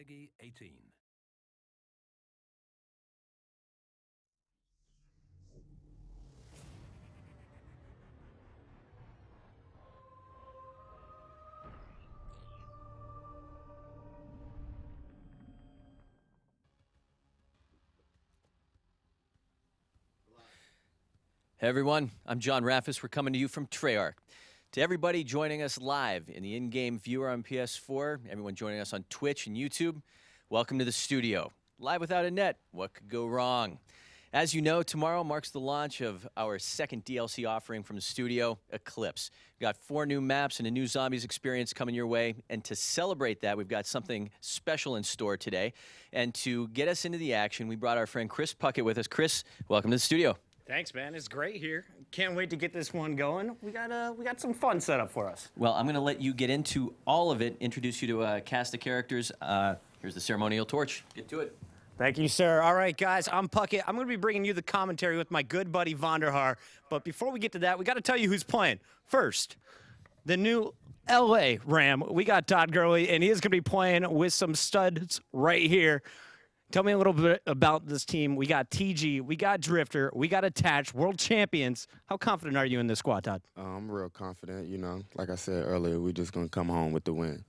Peggy 18. Hey everyone, I'm John Raffis. We're coming to you from Treyarch. To everybody joining us live in the in-game viewer on PS4, everyone joining us on Twitch and YouTube, welcome to the studio. Live without a net, what could go wrong? As you know, tomorrow marks the launch of our second DLC offering from the studio, Eclipse. We've got 4 new maps and a new zombies experience coming your way, and to celebrate that, we've got something special in store today. And to get us into the action, we brought our friend Chris Puckett with us. Chris, welcome to the studio. Thanks, man. It's great here. Can't wait to get this one going. We got some fun set up for us. Well, I'm going to let you get into all of it, introduce you to a cast of characters. Here's the ceremonial torch. Get to it. Thank you, sir. All right, guys, I'm Puckett. I'm going to be bringing you the commentary with my good buddy Vonderhaar. But before we get to that, we got to tell you who's playing. First, the new LA Ram. We got Todd Gurley, and he is going to be playing with some studs right here. Tell me a little bit about this team. We got TG, we got Drifter, we got Attached, world champions. How confident are you in this squad, Todd? I'm real confident. You know, like I said earlier, we're just going to come home with the win.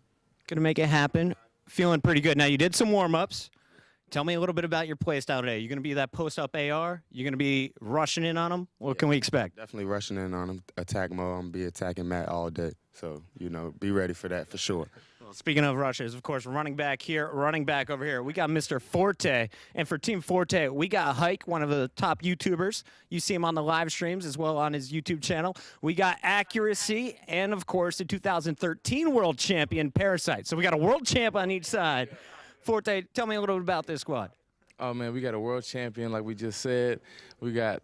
Going to make it happen. Feeling pretty good. Now, you did some warm-ups. Tell me a little bit about your play style today. You're going to be that post-up AR? You're going to be rushing in on them? What can we expect? Definitely rushing in on them. Attack mode. I'm going to be attacking Matt all day. So, you know, be ready for that for sure. Well, speaking of rushes, of course, running back here, running back over here. We got Mr. Forte. And for Team Forte, we got Hike, one of the top YouTubers. You see him on the live streams as well on his YouTube channel. We got Accuracy and, of course, the 2013 world champion, Parasite. So we got a world champ on each side. Forte, tell me a little bit about this squad. Oh, man, we got a world champion, like we just said. We got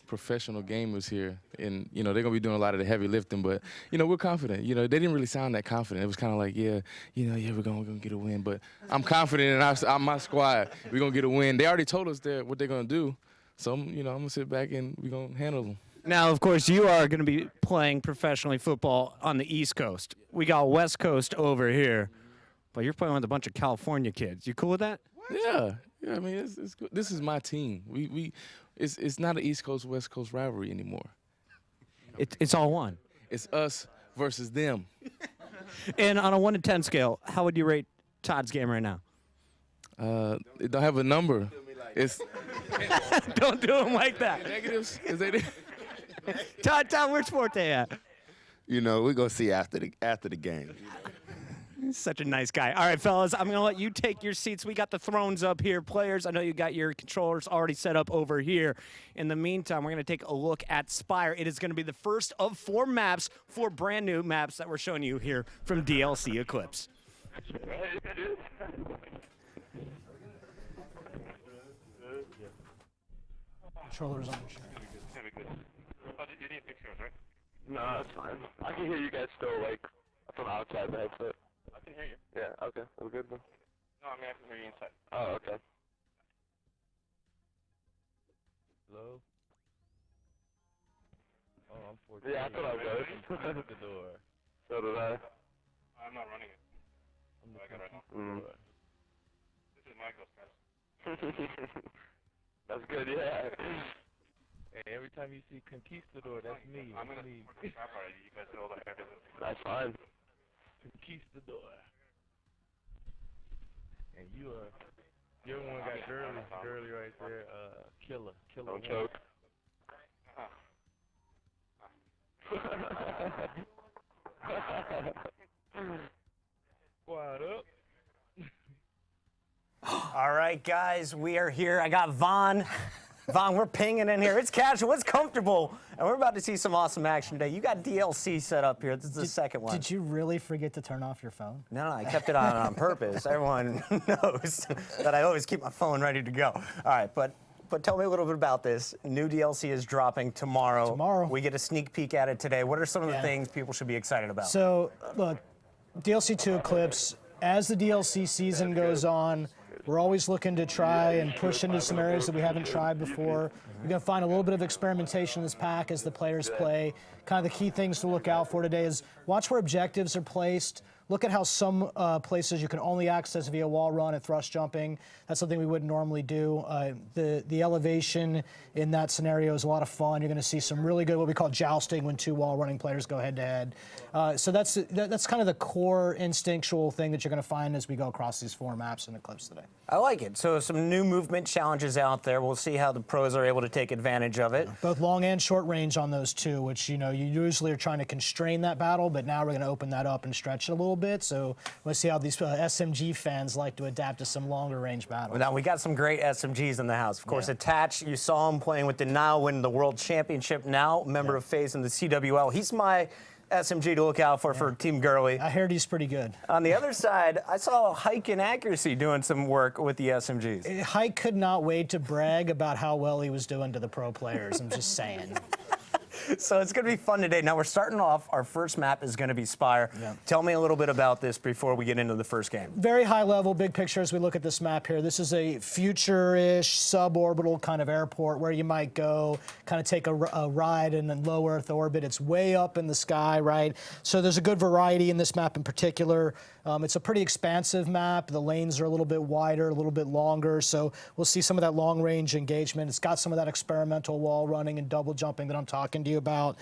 professional gamers here, and, you know, they're going to be doing a lot of the heavy lifting, but, you know, we're confident. You know, they didn't really sound that confident. It was kind of like, yeah, we're going to get a win, but I'm confident in my squad. We're going to get a win. They already told us what they're going to do, so, you know, I'm going to sit back and we're going to handle them. Now, of course, you are going to be playing professionally football on the East Coast. We got West Coast over here. But you're playing with a bunch of California kids. You cool with that? Yeah. I mean, it's good. This is my team. It's not an East Coast West Coast rivalry anymore. It's all one. It's us versus them. And on a 1 to 10 scale, how would you rate Todd's game right now? It don't have a number. It's Don't do him like that. negatives. Todd, where's Forte at? You know, we're going to see after the game. He's such a nice guy. All right, fellas, I'm going to let you take your seats. We got the thrones up here. Players, I know you got your controllers already set up over here. In the meantime, we're going to take a look at Spire. It is going to be the first of 4 maps, 4 brand new maps that we're showing you here from DLC Eclipse. Controllers on the show. Oh, you need pictures, right? No, that's fine. I can hear you guys still, like, from outside the headset. I can hear you. Yeah, okay. That's good then. No, I mean, I can hear you inside. Oh, okay. Hello? Oh, I'm 14. Yeah, I thought I was. At the door. So did I. I'm not running it. I'm I got right now. door. This is Michael's guys. That's good, yeah. Hey, every time you see Conquistador, that's me. I'm gonna me. work the crap out of you. You guys know all the everything. That's fine. Conquistador. And you're the one got Gurley right there. Killer. Don't choke. Squad up. All right, guys, we are here. I got Vaughn. Vaughn, we're pinging in here. It's casual, it's comfortable, and we're about to see some awesome action today. You got DLC set up here. This is the second one. Did you really forget to turn off your phone? No, I kept it on purpose. Everyone knows that I always keep my phone ready to go. All right, but tell me a little bit about this. New DLC is dropping tomorrow. Tomorrow. We get a sneak peek at it today. What are some of the things people should be excited about? So, look, DLC 2 Eclipse, as the DLC season goes on, we're always looking to try and push into some areas that we haven't tried before. You're going to find a little bit of experimentation in this pack as the players play. Kind of the key things to look out for today is watch where objectives are placed. Look at how some places you can only access via wall run and thrust jumping. That's something we wouldn't normally do. The elevation in that scenario is a lot of fun. You're going to see some really good what we call jousting when 2 wall running players go head to head. So that's kind of the core instinctual thing that you're going to find as we go across these 4 maps in Eclipse today. I like it. So some new movement challenges out there. We'll see how the pros are able to take advantage of it. Both long and short range on those 2, which you usually are trying to constrain that battle, but now we're going to open that up and stretch it a little bit. So we'll see how these SMG fans like to adapt to some longer range battles. Now we got some great SMGs in the house. Of course, Attach, you saw him playing with Denial, winning the World Championship now, member of FaZe in the CWL. He's my SMG to look out for Team Gurley. I heard he's pretty good. On the other side, I saw Hike and Accuracy doing some work with the SMGs. Hike could not wait to brag about how well he was doing to the pro players. I'm just saying. So it's going to be fun today. Now we're starting off. Our first map is going to be Spire. Yeah. Tell me a little bit about this before we get into the first game. Very high level, big picture as we look at this map here. This is a future-ish, suborbital kind of airport where you might go kind of take a ride in a low Earth orbit. It's way up in the sky, right? So there's a good variety in this map in particular. It's a pretty expansive map. The lanes are a little bit wider, a little bit longer, so we'll see some of that long-range engagement. It's got some of that experimental wall running and double jumping that I'm talking to you about.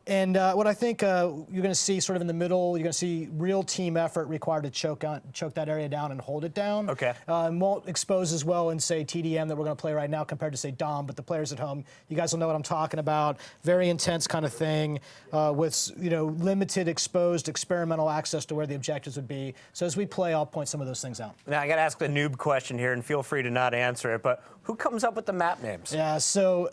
And what I think you're going to see sort of in the middle, you're going to see real team effort required to choke that area down and hold it down. Okay. Won't expose as well in, say, TDM that we're going to play right now compared to, say, Dom, but the players at home, you guys will know what I'm talking about. Very intense kind of thing with, limited exposed experimental access to where the objectives would be. So as we play, I'll point some of those things out. Now, I got to ask the noob question here, and feel free to not answer it, but who comes up with the map names? Yeah, so,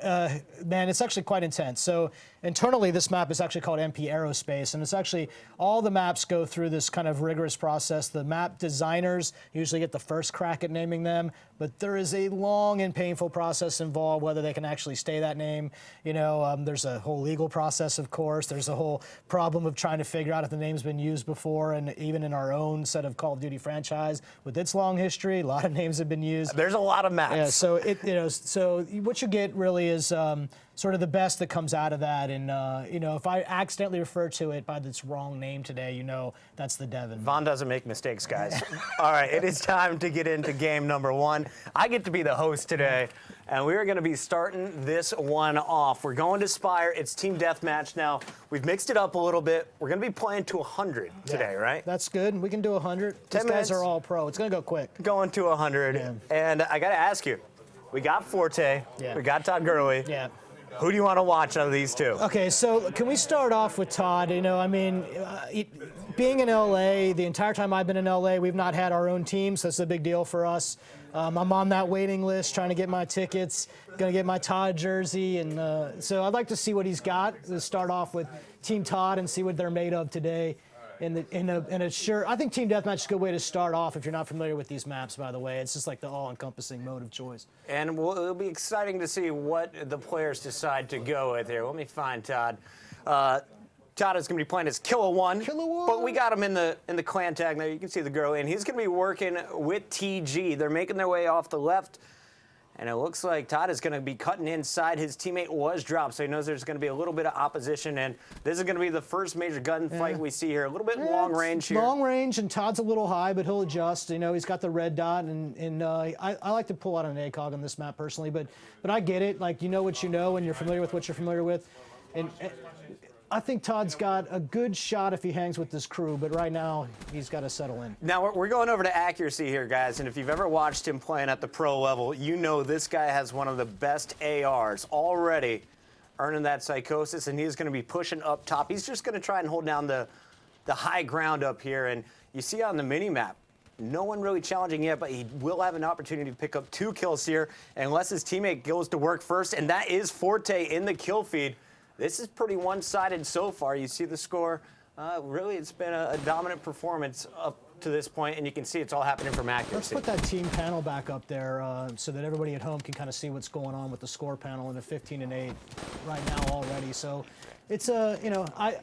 man, it's actually quite intense. So internally, this map is actually called MP Aerospace, and it's actually all the maps go through this kind of rigorous process. The map designers usually get the first crack at naming them, but there is a long and painful process involved, whether they can actually stay that name. There's a whole legal process, of course. There's a whole problem of trying to figure out if the name's been used before, and even in our own set of Call of Duty franchise, with its long history, a lot of names have been used. There's a lot of maps. Yeah, so what you get really is sort of the best that comes out of that. And, if I accidentally refer to it by its wrong name today, that's the Devon. Vaughn doesn't make mistakes, guys. All right, it is time to get into game number 1. I get to be the host today, and we are going to be starting this one off. We're going to Spire. It's team deathmatch now. We've mixed it up a little bit. We're going to be playing to 100 today, right? That's good. We can do 100. These guys are all pro. It's going to go quick. Going to 100. Yeah. And I got to ask you, we got Forte. Yeah. We got Todd Gurley. Yeah. Who do you want to watch out of these 2? Okay, so can we start off with Todd? Being in LA, the entire time I've been in LA, we've not had our own team, so it's a big deal for us. I'm on that waiting list trying to get my tickets, going to get my Todd jersey, and so I'd like to see what he's got. Let's start off with Team Todd and see what they're made of today. I think Team Deathmatch is a good way to start off if you're not familiar with these maps, by the way. It's just like the all-encompassing mode of choice. And it'll be exciting to see what the players decide to go with here. Let me find Todd. Todd is going to be playing as Killer One. But we got him in the clan tag there. You can see the girl, and he's going to be working with TG. They're making their way off the left. And it looks like Todd is going to be cutting inside. His teammate was dropped, so he knows there's going to be a little bit of opposition. And this is going to be the first major gunfight we see here. A little bit long range here. Long range, and Todd's a little high, but he'll adjust. He's got the red dot, and I like to pull out an ACOG on this map personally, but I get it. Like, you know what you know, and you're familiar with what you're familiar with. And I think Todd's got a good shot if he hangs with this crew, but right now he's got to settle in. Now we're going over to Accuracy here, guys, and if you've ever watched him playing at the pro level, you know this guy has one of the best ARs already, earning that Psychosis, and he's going to be pushing up top. He's just going to try and hold down the high ground up here, and you see on the mini-map, no one really challenging yet, but he will have an opportunity to pick up 2 kills here unless his teammate goes to work first, and that is Forte in the kill feed. This is pretty one-sided so far. You see the score. Really, it's been a dominant performance up to this point, and you can see it's all happening from Accuracy. Let's put that team panel back up there so that everybody at home can kind of see what's going on with the score panel in a 15-8 right now already. So it's I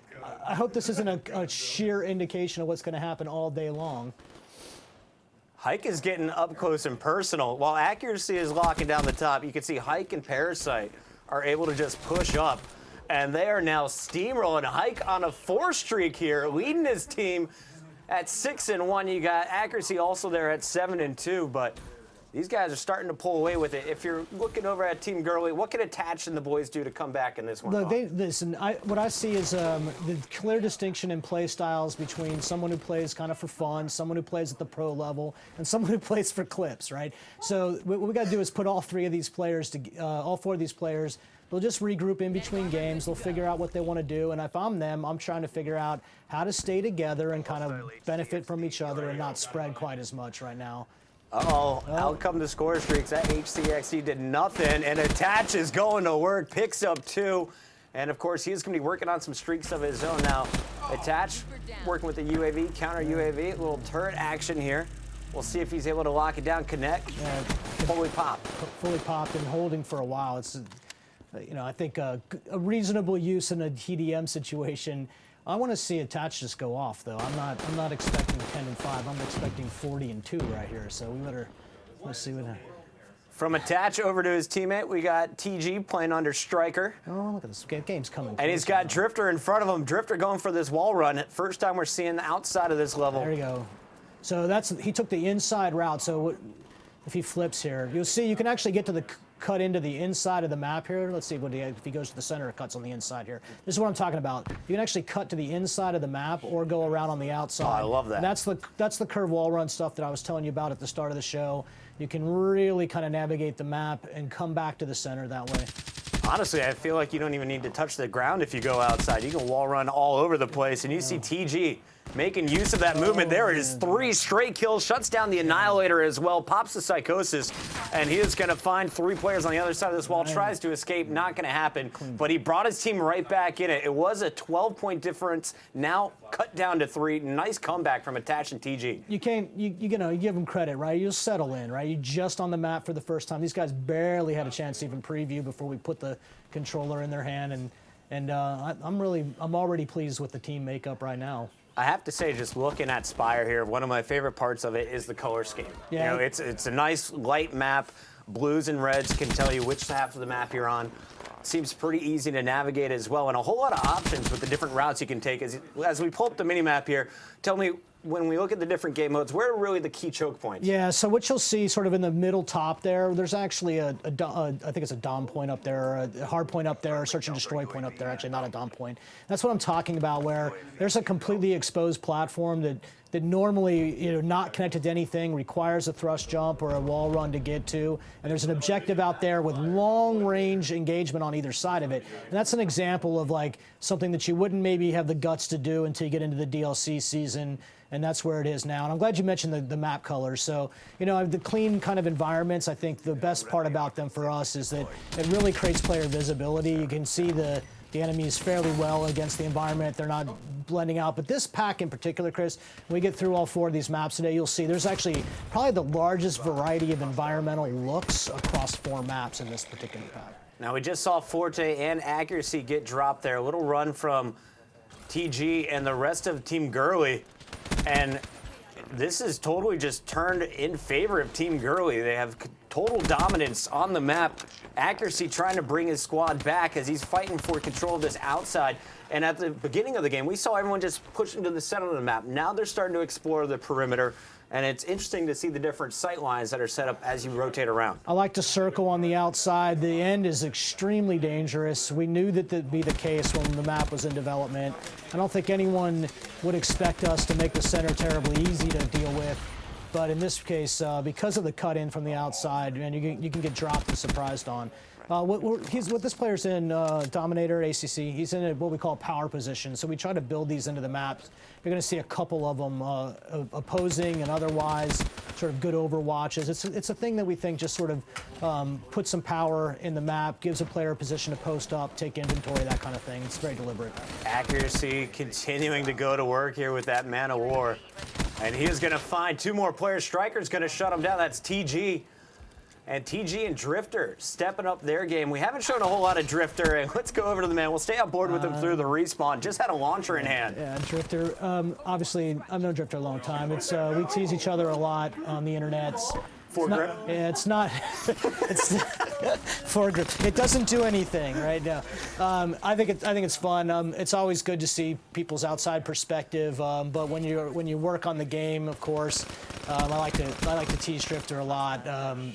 hope this isn't a sheer indication of what's going to happen all day long. Hike is getting up close and personal. While Accuracy is locking down the top, you can see Hike and Parasite are able to just push up. And they are now steamrolling. Hike on a 4 streak here, leading his team at 6-1. You got Accuracy also there at 7-2, but these guys are starting to pull away with it. If you're looking over at Team Gurley, what can Attach and the boys do to come back in this one? Look, what I see is the clear distinction in play styles between someone who plays kind of for fun, someone who plays at the pro level, and someone who plays for clips, right? So what we got to do is put all 4 of these players, they'll just regroup in between games. They'll figure out what they want to do. And if I'm them, I'm trying to figure out how to stay together and kind of benefit from each other and not spread quite as much right now. Out come the score streaks. That HCXC did nothing, and Attach is going to work, picks up 2. And, of course, he's going to be working on some streaks of his own now. Attach working with the UAV, counter UAV, a little turret action here. We'll see if he's able to lock it down, connect, fully popped. Fully popped and holding for a while. It's, I think a reasonable use in a TDM situation. I want to see Attach just go off, though. I'm not expecting 10-5. I'm expecting 40-2 right here. So let's see what happens. From Attach over to his teammate, we got TG playing under Striker. Oh, look at this. Game's coming. And he's got Drifter in front of him. Drifter going for this wall run. First time we're seeing the outside of this level. There you go. So he took the inside route. So if he flips here, you'll see you can actually get to the cut into the inside of the map here. Let's see if he goes to the center, it cuts on the inside here. This is what I'm talking about. You can actually cut to the inside of the map or go around on the outside. Oh, I love that. And that's the curve wall run stuff that I was telling you about at the start of the show. You can really kind of navigate the map and come back to the center that way. Honestly, I feel like you don't even need to touch the ground if you go outside. You can wall run all over the place, and you see TG making use of that movement. There it is, 3 straight kills, shuts down the Annihilator as well, pops the Psychosis, and he is going to find 3 players on the other side of this wall, tries to escape, not going to happen, but he brought his team right back in it. It was a 12-point difference, now cut down to 3. Nice comeback from Attach and TG. You give them credit, right? You ssettle in, right? You just on the map for the first time. These guys barely had a chance to even preview before we put the controller in their hand, and I'm already pleased with the team makeup right now. I have to say, just looking at Spire here, one of my favorite parts of it is the color scheme. Yeah. It's a nice light map. Blues and reds can tell you which half of the map you're on. Seems pretty easy to navigate as well, and a whole lot of options with the different routes you can take. As we pull up the mini-map here, tell me, when we look at the different game modes, where are really the key choke points? Yeah, so what you'll see sort of in the middle top there's actually I think it's a dom point up there, a hard point up there, a search and destroy point up there, actually not a dom point. That's what I'm talking about, where there's a completely exposed platform that normally, not connected to anything, requires a thrust jump or a wall run to get to, and there's an objective out there with long-range engagement on either side of it. And that's an example of like something that you wouldn't maybe have the guts to do until you get into the DLC season, and that's where it is now. And I'm glad you mentioned the map colors. So, the clean kind of environments, I think the best part about them for us is that it really creates player visibility. You can see the enemies fairly well against the environment. They're not blending out. But this pack in particular, Chris, when we get through all 4 of these maps today, you'll see there's actually probably the largest variety of environmental looks across 4 maps in this particular pack. Now, we just saw Forte and Accuracy get dropped there. A little run from TG and the rest of Team Gurley. And this is totally just turned in favor of Team Gurley. They have total dominance on the map. Accuracy trying to bring his squad back as he's fighting for control of this outside. And at the beginning of the game, we saw everyone just pushing to the center of the map. Now they're starting to explore the perimeter. And it's interesting to see the different sight lines that are set up as you rotate around. I like to circle on the outside. The end is extremely dangerous. We knew that that'd be the case when the map was in development. I don't think anyone would expect us to make the center terribly easy to deal with. But in this case, because of the cut-in from the outside, man, you can get dropped and surprised on. What this player's in, Dominator, ACC, he's in what we call power position. So we try to build these into the maps. You're going to see a couple of them opposing and otherwise sort of good overwatches. It's a thing that we think just sort of puts some power in the map, gives a player a position to post up, take inventory, that kind of thing. It's very deliberate. Accuracy continuing to go to work here with that Man of War. And he is going to find 2 more players. Striker's going to shut him down. That's TG. And TG and Drifter stepping up their game. We haven't shown a whole lot of Drifter, and let's go over to the man. We'll stay on board with him through the respawn. Just had a launcher in hand. Yeah, Drifter. Obviously, I've known Drifter a long time. We tease each other a lot on the internets. Yeah, it's not. It's foregrip. It doesn't do anything right now. I think it's fun. It's always good to see people's outside perspective. But when you work on the game, of course, I like to tease Drifter a lot.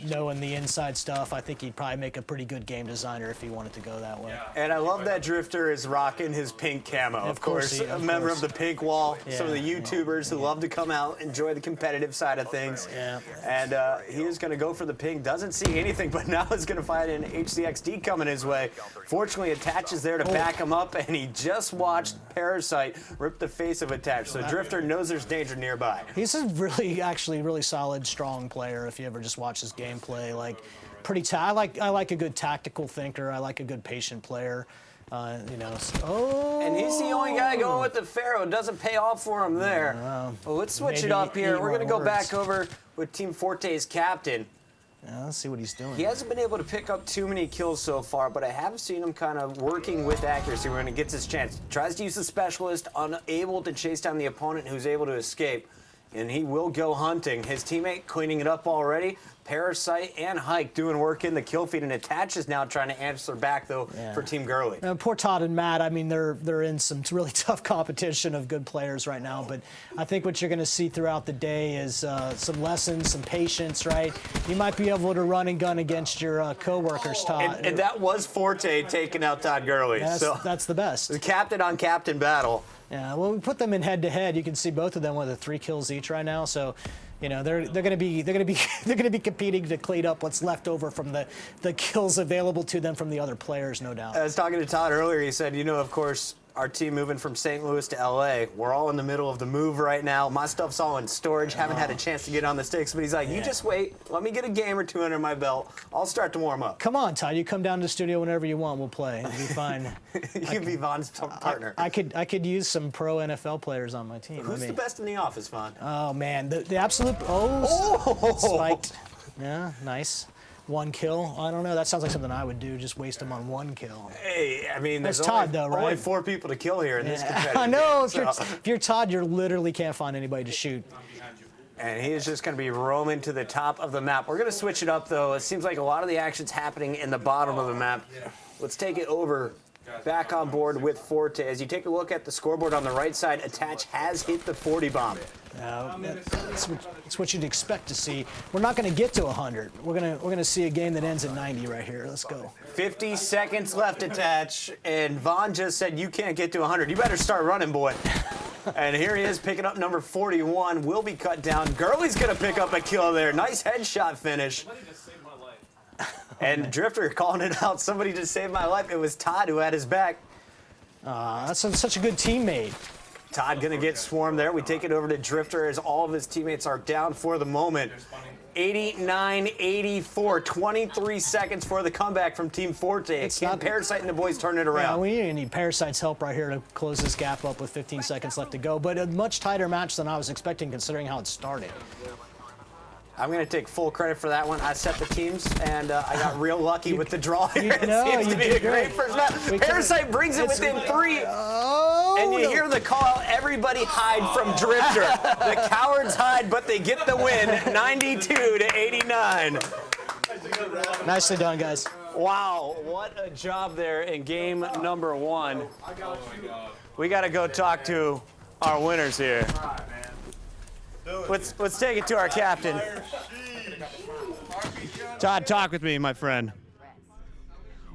Knowing the inside stuff, I think he'd probably make a pretty good game designer if he wanted to go that way. And I love that Drifter is rocking his pink camo. Of course, a member of the Pink Wall. Yeah. Some of the YouTubers who love to come out, enjoy the competitive side of things. Yeah. And he is going to go for the pink. Doesn't see anything, but now is going to find an HCXD coming his way. Fortunately, Attach is there to back him up, and he just watched Parasite rip the face of Attach. So Drifter knows there's danger nearby. He's a really solid, strong player. If you ever just watch his gameplay, like I like a good tactical thinker. I like a good patient player. And he's the only guy going with the Pharaoh. It doesn't pay off for him there. Well, let's switch it up here. We're going to go back over with Team Forte's captain. Yeah, let's see what he's doing. He hasn't been able to pick up too many kills so far, but I have seen him kind of working with accuracy when he gets his chance. Tries to use the specialist, unable to chase down the opponent who's able to escape. And he will go hunting. His teammate cleaning it up already. Parasite and Hike doing work in the kill feed, and Attach is now trying to answer back, though, for Team Gurley. Poor Todd and Matt, I mean, they're in some really tough competition of good players right now, but I think what you're going to see throughout the day is some lessons, some patience, right? You might be able to run and gun against your co-workers, Todd. And that was Forte taking out Todd Gurley. That's the best. The captain-on-captain battle. Yeah, well, we put them in head-to-head. You can see both of them with 3 kills each right now, so they're going to be competing to clean up what's left over from the kills available to them from the other players, no doubt. I was talking to Todd earlier. He said, of course, our team moving from St. Louis to LA. We're all in the middle of the move right now. My stuff's all in storage. Haven't had a chance to get on the sticks, but he's like, you just wait. Let me get a game or two under my belt. I'll start to warm up. Come on, Todd. You come down to the studio whenever you want. We'll play. It'll be fine. You can be Von's partner. I could use some pro NFL players on my team. Who's the best in the office, Von? Oh man, the absolute spiked. Yeah, nice. 1 kill. I don't know. That sounds like something I would do. Just waste them on 1 kill. Hey, I mean, that's there's Todd, though, right? Only 4 people to kill here in this competitive I know. game, If you're Todd, you literally can't find anybody to shoot. And he is just going to be roaming to the top of the map. We're going to switch it up, though. It seems like a lot of the action's happening in the bottom of the map. Let's take it over back on board with Forte. As you take a look at the scoreboard on the right side, Attach has hit the 40 bomb. That's what you'd expect to see. We're not going to get to 100. We're gonna see a game that ends at 90 right here. Let's go. 50 seconds left, Attach, and Von just said you can't get to 100. You better start running, boy. And here he is picking up number 41. Will be cut down. Gurley's going to pick up a kill there. Nice headshot finish. And Drifter calling it out. Somebody just saved my life. It was Todd who had his back. That's such a good teammate. Todd going to get swarmed there. We take it over to Drifter as all of his teammates are down for the moment. 89-84, 23 seconds for the comeback from Team Forte. Parasite and the boys turn it around. Yeah, we need Parasite's help right here to close this gap up with 15 seconds left to go. But a much tighter match than I was expecting considering how it started. I'm going to take full credit for that one. I set the teams, and I got real lucky with the draw here. It seems to be a great first match. Parasite brings it within 3. And you hear the call out, everybody hide from Drifter. The cowards hide, but they get the win, 92-89. Nicely done, guys. Wow, what a job there in game number 1. We got to go talk to our winners here. Let's take it to our captain. Todd, talk with me, my friend.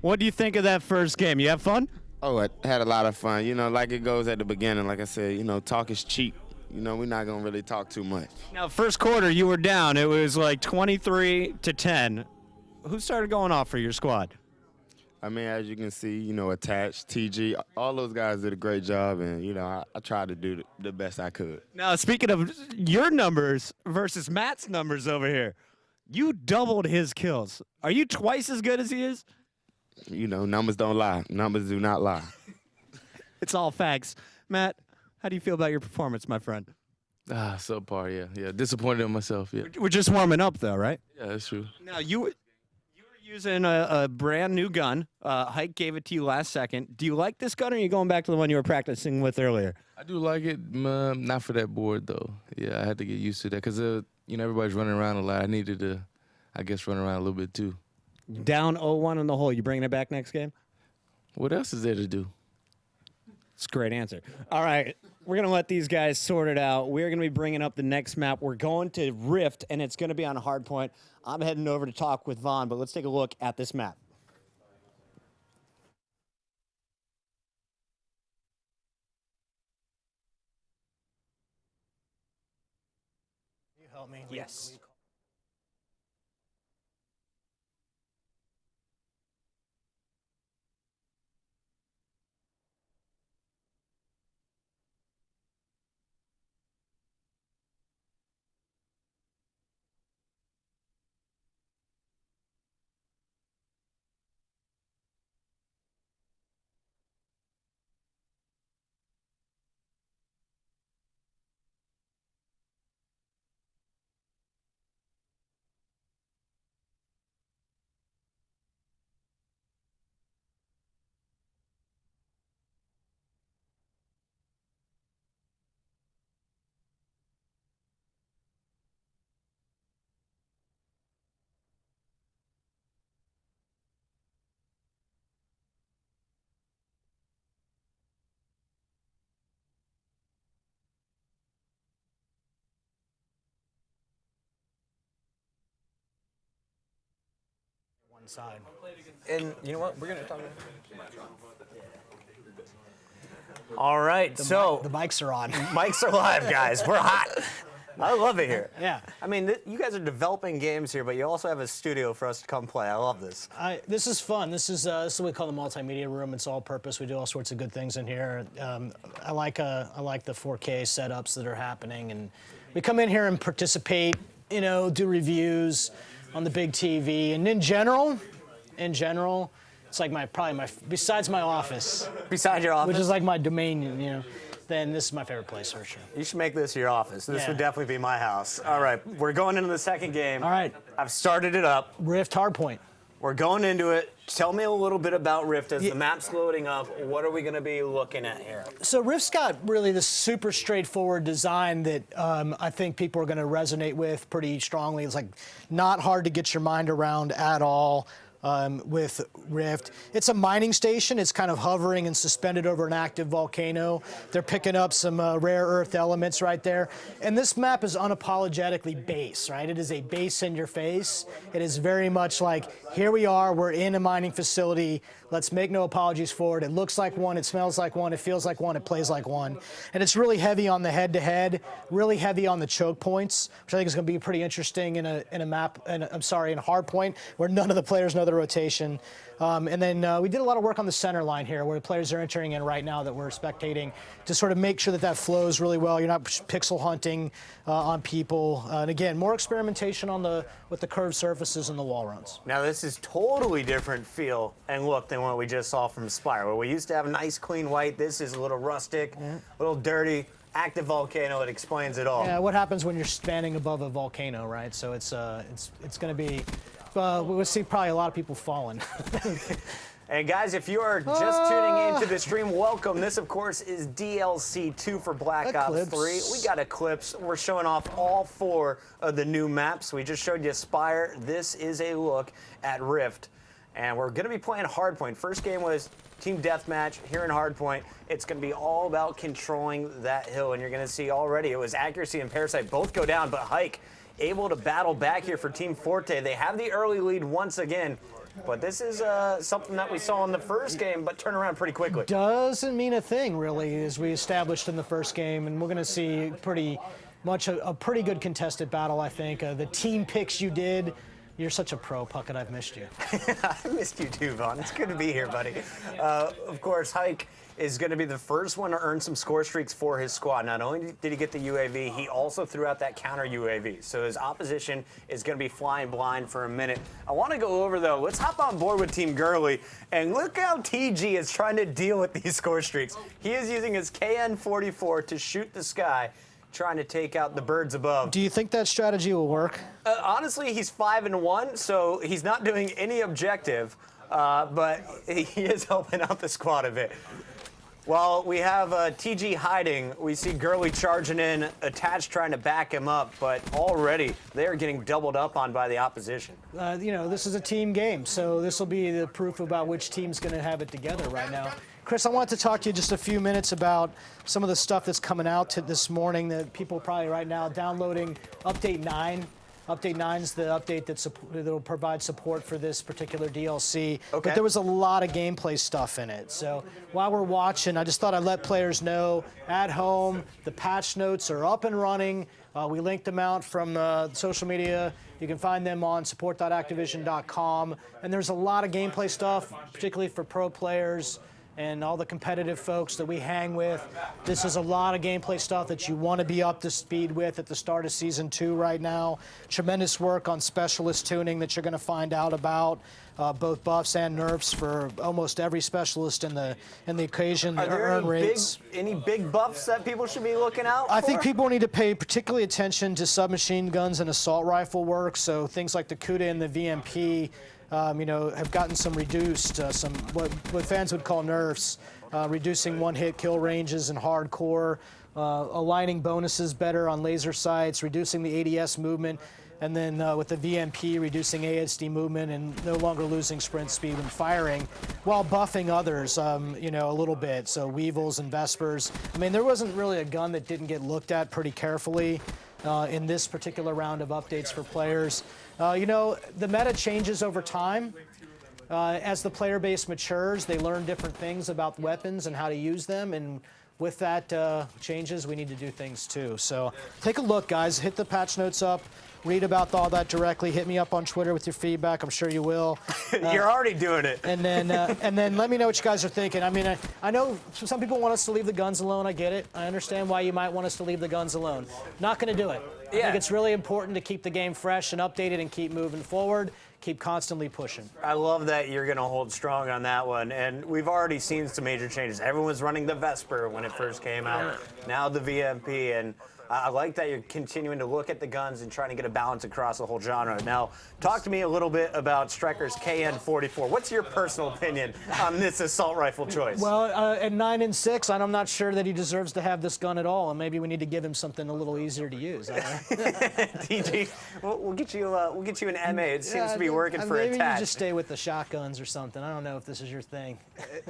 What do you think of that first game? You have fun? Oh, I had a lot of fun. Like it goes at the beginning. Like I said, talk is cheap. We're not going to really talk too much. Now, first quarter, you were down. It was like 23-10. Who started going off for your squad? I mean, as you can see, Attach, TG, all those guys did a great job, and, I tried to do the best I could. Now, speaking of your numbers versus Matt's numbers over here, you doubled his kills. Are you twice as good as he is? Numbers don't lie. Numbers do not lie. It's all facts. Matt, how do you feel about your performance, my friend? Subpar, yeah. Disappointed in myself, yeah. We're just warming up, though, right? Yeah, that's true. Now, you were using a brand new gun. Hike gave it to you last second. Do you like this gun, or are you going back to the one you were practicing with earlier? I do like it, not for that board, though. Yeah, I had to get used to that because, everybody's running around a lot. I needed to I guess, run around a little bit too. Down 0-1 in the hole. You bringing it back next game? What else is there to do? It's a great answer. All right, we're going to let these guys sort it out. We're going to be bringing up the next map. We're going to Rift, and it's going to be on a hard point. I'm heading over to talk with Vaughn, but let's take a look at this map. You help me. Yes. One side. And you know what? We're going to talk about All right, so The mics are on. mics are live, guys. We're hot. I love it here. Yeah. I mean, you guys are developing games here, but you also have a studio for us to come play. I love this. This is fun. This is what we call the multimedia room. It's all purpose. We do all sorts of good things in here. I like the 4K setups that are happening, and we come in here and participate. You know, do reviews on the big TV, and in general, it's like probably my besides my office, Besides your office? which is like my domain. You know, then this is my favorite place for sure. You should make this your office. This Yeah. would definitely be my house. All right, we're going into the second game. All right. I've started it up. Rift Hardpoint. We're going into it. Tell me a little bit about Rift as the map's loading up. What are we going to be looking at here? So Rift's got really this super straightforward design that I think people are going to resonate with pretty strongly. It's like not hard to get your mind around at all. With Rift. It's a mining station. It's kind of hovering and suspended over an active volcano. They're picking up some rare earth elements right there. And this map is unapologetically base, right? It is a base in your face. It is very much like, here we are, we're in a mining facility. Let's make no apologies for it. It looks like one, it smells like one, it feels like one, it plays like one. And it's really heavy on the head-to-head, really heavy on the choke points, which I think is going to be pretty interesting in a map, in a hard point, where none of the players know the rotation. And then we did a lot of work on the center line here, where the players are entering in right now that we're spectating, to sort of make sure that that flows really well. You're not pixel hunting on people. And again, more experimentation with the curved surfaces and the wall runs. Now, this is totally different feel and look than what we just saw from Spire, where we used to have nice, clean white. This is a little rustic, a little dirty. Active volcano, it explains it all. Yeah, what happens when you're standing above a volcano, right? So it's going to be, we'll see probably a lot of people falling. And guys, if you are just tuning into the stream, welcome. This, of course, is DLC 2 for Black Ops 3. We got Eclipse. We're showing off all 4 of the new maps. We just showed you Spire. This is a look at Rift. And we're going to be playing Hardpoint. First game was Team Deathmatch here in Hardpoint. It's going to be all about controlling that hill. And you're going to see already it was Accuracy and Parasite both go down, but Hike able to battle back here for Team Forte. They have the early lead once again. But this is something that we saw in the first game, but turn around pretty quickly. Doesn't mean a thing, really, as we established in the first game. And we're going to see pretty much a pretty good contested battle, I think. The team picks you did. You're such a pro, Puckett. I've missed you. I missed you too, Vaughn. It's good to be here, buddy. Of course, Hike is going to be the first one to earn some score streaks for his squad. Not only did he get the UAV, he also threw out that counter UAV. So his opposition is going to be flying blind for a minute. I want to go over, though. Let's hop on board with Team Gurley. And look how TG is trying to deal with these score streaks. He is using his KN-44 to shoot the sky, trying to take out the birds above. Do you think that strategy will work? Honestly, he's 5-1, so he's not doing any objective, but he is helping out the squad a bit. Well, we have TG hiding. We see Gurley charging in, attached trying to back him up, but already they're getting doubled up on by the opposition. This is a team game, so this will be the proof about which team's going to have it together right now. Chris, I want to talk to you just a few minutes about some of the stuff that's coming out this morning that people probably right now downloading Update 9. Update 9 is the update that will provide support for this particular DLC. Okay. But there was a lot of gameplay stuff in it. So while we're watching, I just thought I'd let players know at home, the patch notes are up and running. We linked them out from social media. You can find them on support.activision.com. And there's a lot of gameplay stuff, particularly for pro players and all the competitive folks that we hang with. This is a lot of gameplay stuff that you want to be up to speed with at the start of Season 2 right now. Tremendous work on specialist tuning that you're going to find out about, both buffs and nerfs for almost every specialist in the occasion. Are there earn rates. any big buffs that people should be looking out for? I think people need to pay particularly attention to submachine guns and assault rifle work, so things like the CUDA and the VMP have gotten some reduced, what fans would call nerfs, reducing one-hit kill ranges in hardcore, aligning bonuses better on laser sights, reducing the ADS movement, and then with the VMP, reducing ASD movement and no longer losing sprint speed when firing, while buffing others, a little bit. So Weevils and Vespers. I mean, there wasn't really a gun that didn't get looked at pretty carefully in this particular round of updates for players. The meta changes over time. As the player base matures, they learn different things about weapons and how to use them, and with that changes, we need to do things too. So take a look, guys. Hit the patch notes up. Read about all that directly. Hit me up on Twitter with your feedback. I'm sure you will. You're already doing it. And then let me know what you guys are thinking. I mean, I know some people want us to leave the guns alone. I get it. I understand why you might want us to leave the guns alone. Not going to do it. I think it's really important to keep the game fresh and updated and keep moving forward. Keep constantly pushing. I love that you're going to hold strong on that one. And we've already seen some major changes. Everyone was running the Vesper when it first came out. Now the VMP. And I like that you're continuing to look at the guns and trying to get a balance across the whole genre. Now, talk to me a little bit about Striker's KN-44. What's your personal opinion on this assault rifle choice? Well, at 9 and 6, I'm not sure that he deserves to have this gun at all, and maybe we need to give him something a little easier to use. TG, we'll get you an MA. It seems to be working for maybe attach. You just stay with the shotguns or something. I don't know if this is your thing.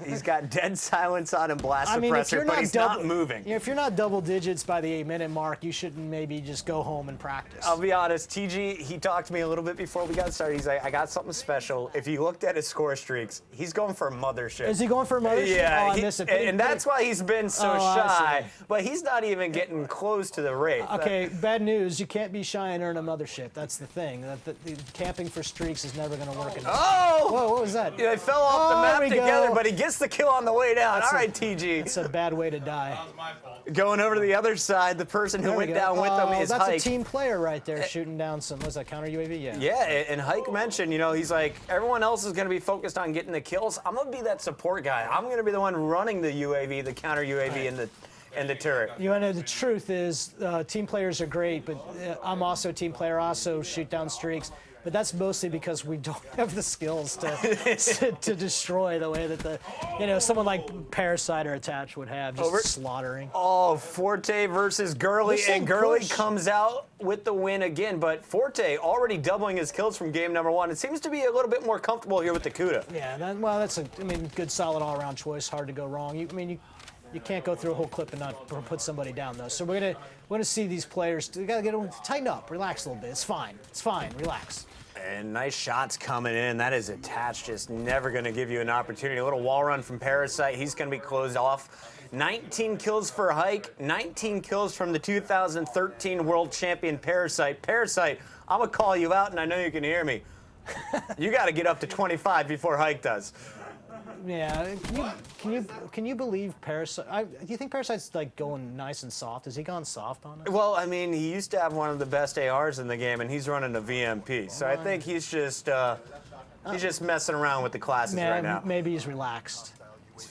He's got dead silence on and blast suppressor, but he's not moving. If you're not double digits by the 8-minute mark, you shouldn't maybe just go home and practice. I'll be honest, TG, he talked to me a little bit before we got started. He's like, I got something special. If you looked at his score streaks, he's going for a mothership. Is he going for a mothership? Yeah, oh, I miss it. And that's why he's been so shy. But he's not even getting close to the rate. Okay, bad news. You can't be shy and earn a mothership. That's the thing. The camping for streaks is never going to work. Oh! Whoa, what was that? Yeah, they fell off the map together, but he gets the kill on the way down. All right, TG. It's a bad way to die. That was my fault. Going over to the other side, the person who went down with them is that's Hike. a team player right there shooting down some, was that counter UAV? Yeah. Yeah, and Hike mentioned, he's like, everyone else is going to be focused on getting the kills. I'm going to be that support guy. I'm going to be the one running the UAV, the counter UAV, and the turret. The truth is, team players are great, but I'm also a team player. I also shoot down streaks. But that's mostly because we don't have the skills to destroy the way that someone like Parasite or Attach would have, just slaughtering. Oh, Forte versus Gurley, and Gurley comes out with the win again. But Forte already doubling his kills from game number 1. It seems to be a little bit more comfortable here with the CUDA. Yeah, that's a good, solid all-around choice. Hard to go wrong. You can't go through a whole clip and not put somebody down, though. So we're gonna see these players. We gotta get them tighten up, relax a little bit. It's fine. It's fine. Relax. And nice shots coming in. That is Attached, just never going to give you an opportunity. A little wall run from Parasite. He's going to be closed off. 19 kills for Hike. 19 kills from the 2013 World Champion Parasite. Parasite, I'm going to call you out, and I know you can hear me. You got to get up to 25 before Hike does. Yeah, can you believe Parasite? Do you think Parasite's like going nice and soft? Has he gone soft on it? Well, I mean, he used to have one of the best ARs in the game, and he's running a VMP. So I think he's just messing around with the classes right now. Maybe he's relaxed.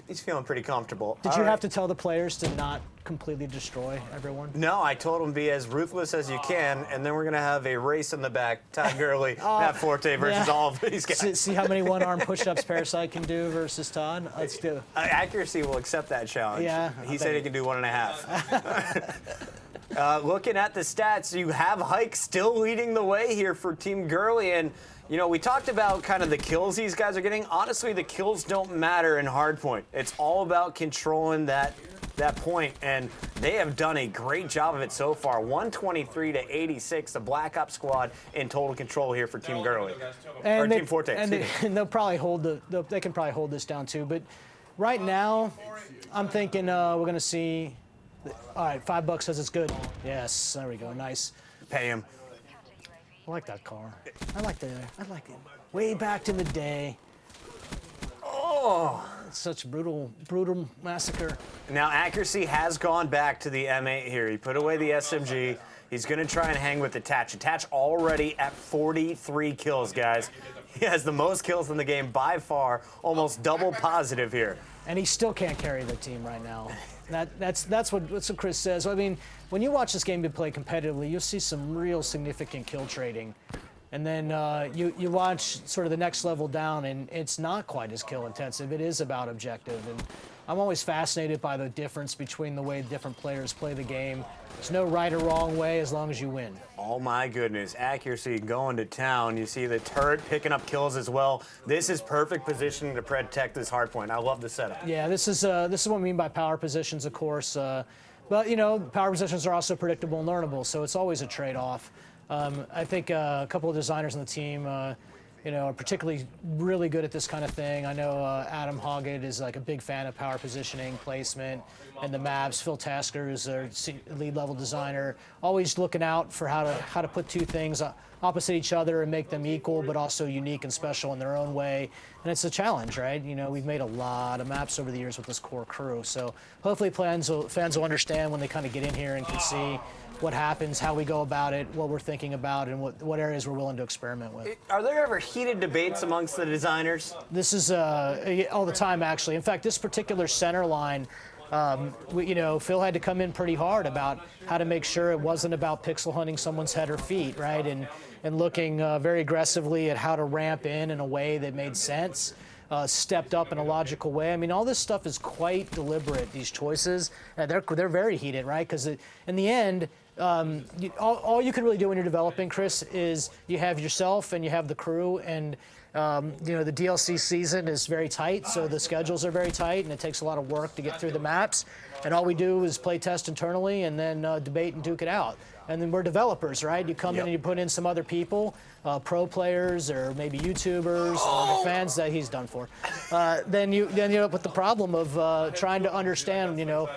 He's feeling pretty comfortable. Did you have to tell the players to not completely destroy everyone? No, I told him be as ruthless as you can, and then we're going to have a race in the back. Todd Gurley, Matt Forte versus all of these guys. See how many one-arm push-ups Parasite can do versus Todd? Let's do it. Accuracy will accept that challenge. Yeah, He said he can do 1.5. Looking at the stats, you have Hike still leading the way here for Team Gurley, and you know, we talked about kind of the kills these guys are getting. Honestly, the kills don't matter in hardpoint. It's all about controlling that point, and they have done a great job of it so far. 123 to 86, the Black Ops squad in total control here for Team Gurley. And Team Forte. And they'll probably they can probably hold this down too. But right now, I'm thinking we're going to see. All right, $5 says it's good. Yes, there we go. Nice. Pay him. I like that car. I like it. Way back in the day. Oh, such brutal massacre. Now accuracy has gone back to the M8 here. He put away the SMG. He's going to try and hang with Attach. Attach already at 43 kills, guys. He has the most kills in the game by far, almost double positive here. And he still can't carry the team right now. That's what Chris says. I mean, when you watch this game be played competitively, you'll see some real significant kill trading. And then you watch sort of the next level down, and it's not quite as kill intensive. It is about objective. And I'm always fascinated by the difference between the way different players play the game. There's no right or wrong way as long as you win. Oh my goodness, accuracy going to town. You see the turret picking up kills as well. This is perfect positioning to protect this hardpoint. I love the setup. Yeah, this is what I mean by power positions, of course. But you know, power positions are also predictable and learnable, so it's always a trade-off. I think a couple of designers on the team, you know, are particularly really good at this kind of thing. I know Adam Hoggett is like a big fan of power positioning, placement, and the maps. Phil Tasker is a lead-level designer, always looking out for how to put two things opposite each other and make them equal, but also unique and special in their own way. And it's a challenge, right? You know, we've made a lot of maps over the years with this core crew, so hopefully fans will understand when they kind of get in here and can see what happens, how we go about it, what we're thinking about, and what areas we're willing to experiment with. Are there ever heated debates amongst the designers? This is all the time, actually. In fact, this particular center line, you know, Phil had to come in pretty hard about how to make sure it wasn't about pixel hunting someone's head or feet, right? And looking very aggressively at how to ramp in a way that made sense. Stepped up in a logical way. I mean, all this stuff is quite deliberate, these choices. They're very heated, right? Because in the end, all you can really do when you're developing, Chris, is you have yourself and you have the crew, and you know, the DLC season is very tight, so the schedules are very tight, and it takes a lot of work to get through the maps. And all we do is play test internally and then debate and duke it out. And then we're developers, right? You come in and you put in some other people, pro players or maybe YouTubers or fans that he's done for. Then you end up with the problem of trying to understand. You know,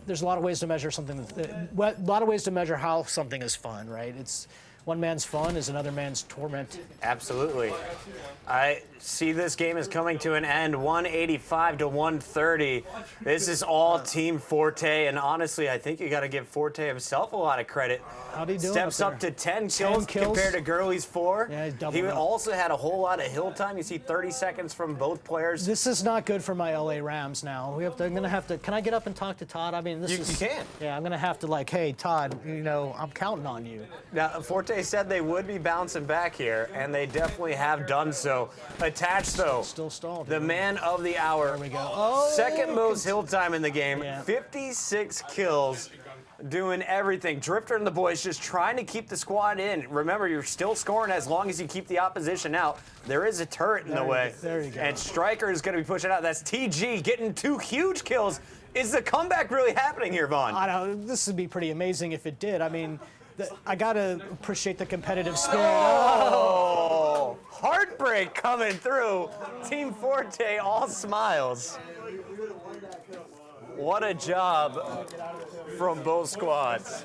there's a lot of ways to measure something. A lot of ways to measure how something is fun, right? It's one man's fun is another man's torment. Absolutely. I see this game is coming to an end, 185 to 130. This is all Team Forte, and honestly, I think you got to give Forte himself a lot of credit. How'd he do? Steps up to 10 kills compared to Gurley's 4. Yeah, he's doubled he up. also had a whole lot of hill time. You see 30 seconds from both players. This is not good for my LA Rams now. I'm gonna have to. Can I get up and talk to Todd? I mean, You can. Yeah, I'm gonna have to like, hey, Todd, you know, I'm counting on you. Now, Forte said they would be bouncing back here, and they definitely have done so. Attached, though, Still stalled. the man of the hour. There we go. Oh, Second most hill time in the game, Yeah. 56 kills, doing everything. Drifter and the boys just trying to keep the squad in. Remember, you're still scoring as long as you keep the opposition out. There is a turret in the way. There you go. And Striker is going to be pushing out. That's TG getting 2 huge kills. Is the comeback really happening here, Vaughn? I don't. This would be pretty amazing if it did. I mean, I gotta appreciate the competitive spirit. Oh, heartbreak coming through. Team Forte, all smiles. What a job from both squads.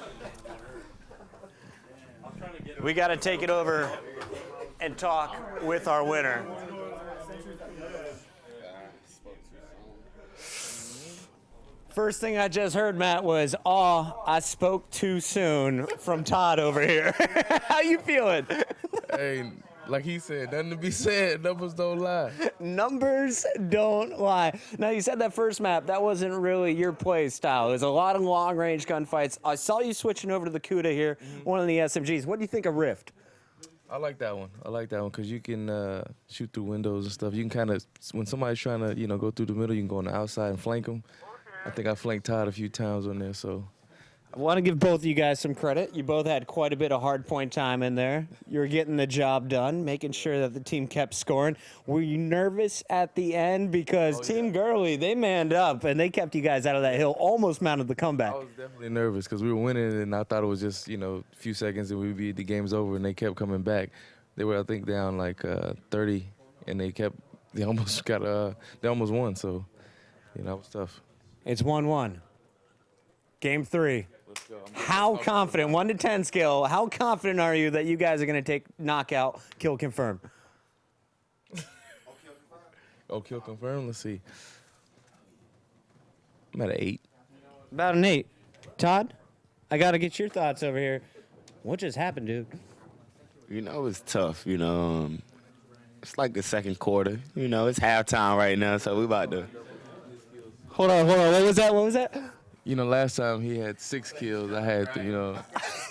We got to take it over and talk with our winner. First thing I just heard, Matt, was, "Oh, I spoke too soon," from Todd over here. How you feeling? Hey, Like he said, nothing to be said. Numbers don't lie. Numbers don't lie. Now, you said that first map, that wasn't really your play style. It was a lot of long-range gunfights. I saw you switching over to the CUDA here, one of the SMGs. What do you think of Rift? I like that one. I like that one because you can shoot through windows and stuff. You can kind of, when somebody's trying to, go through the middle, you can go on the outside and flank them. I think I flanked Todd a few times on there, so. I want to give both of you guys some credit. You both had quite a bit of hard point time in there. You were getting the job done, making sure that the team kept scoring. Were you nervous at the end? Because Team Gurley, they manned up, and they kept you guys out of that hill, almost mounted the comeback. I was definitely nervous because we were winning, and I thought it was just, a few seconds and the game's over, and they kept coming back. They were, I think, down like 30, and they almost won, so, that was tough. It's 1-1. Game 3. Let's go. How confident, 1 to 10 scale, how confident are you that you guys are going to take knockout, kill confirm? Oh, kill confirm? Let's see. I'm at an 8. About an 8. Todd, I got to get your thoughts over here. What just happened, dude? It's tough, It's like the second quarter. It's halftime right now, so we about to. Hold on. What was that? Last time he had 6 kills. I had,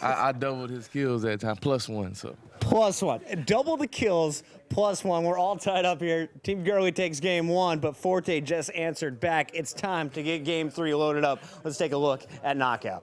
I doubled his kills that time, +1, so. +1. Double the kills, +1. We're all tied up here. Team Gurley takes game 1, but Forte just answered back. It's time to get game 3 loaded up. Let's take a look at knockout.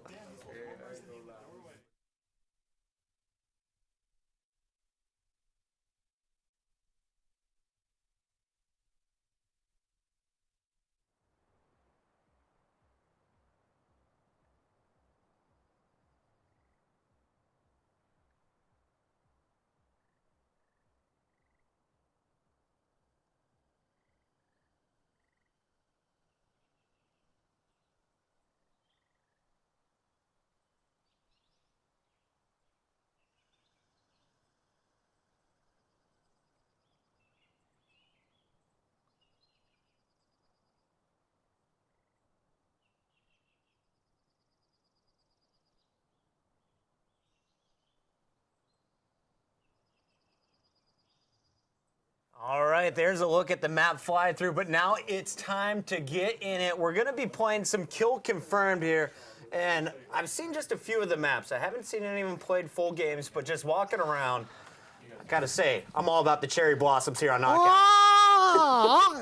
All right, there's a look at the map fly through, but now it's time to get in it. We're going to be playing some kill confirmed here, and I've seen just a few of the maps. I haven't seen anyone played full games, but just walking around, I got to say, I'm all about the cherry blossoms here on Knockout.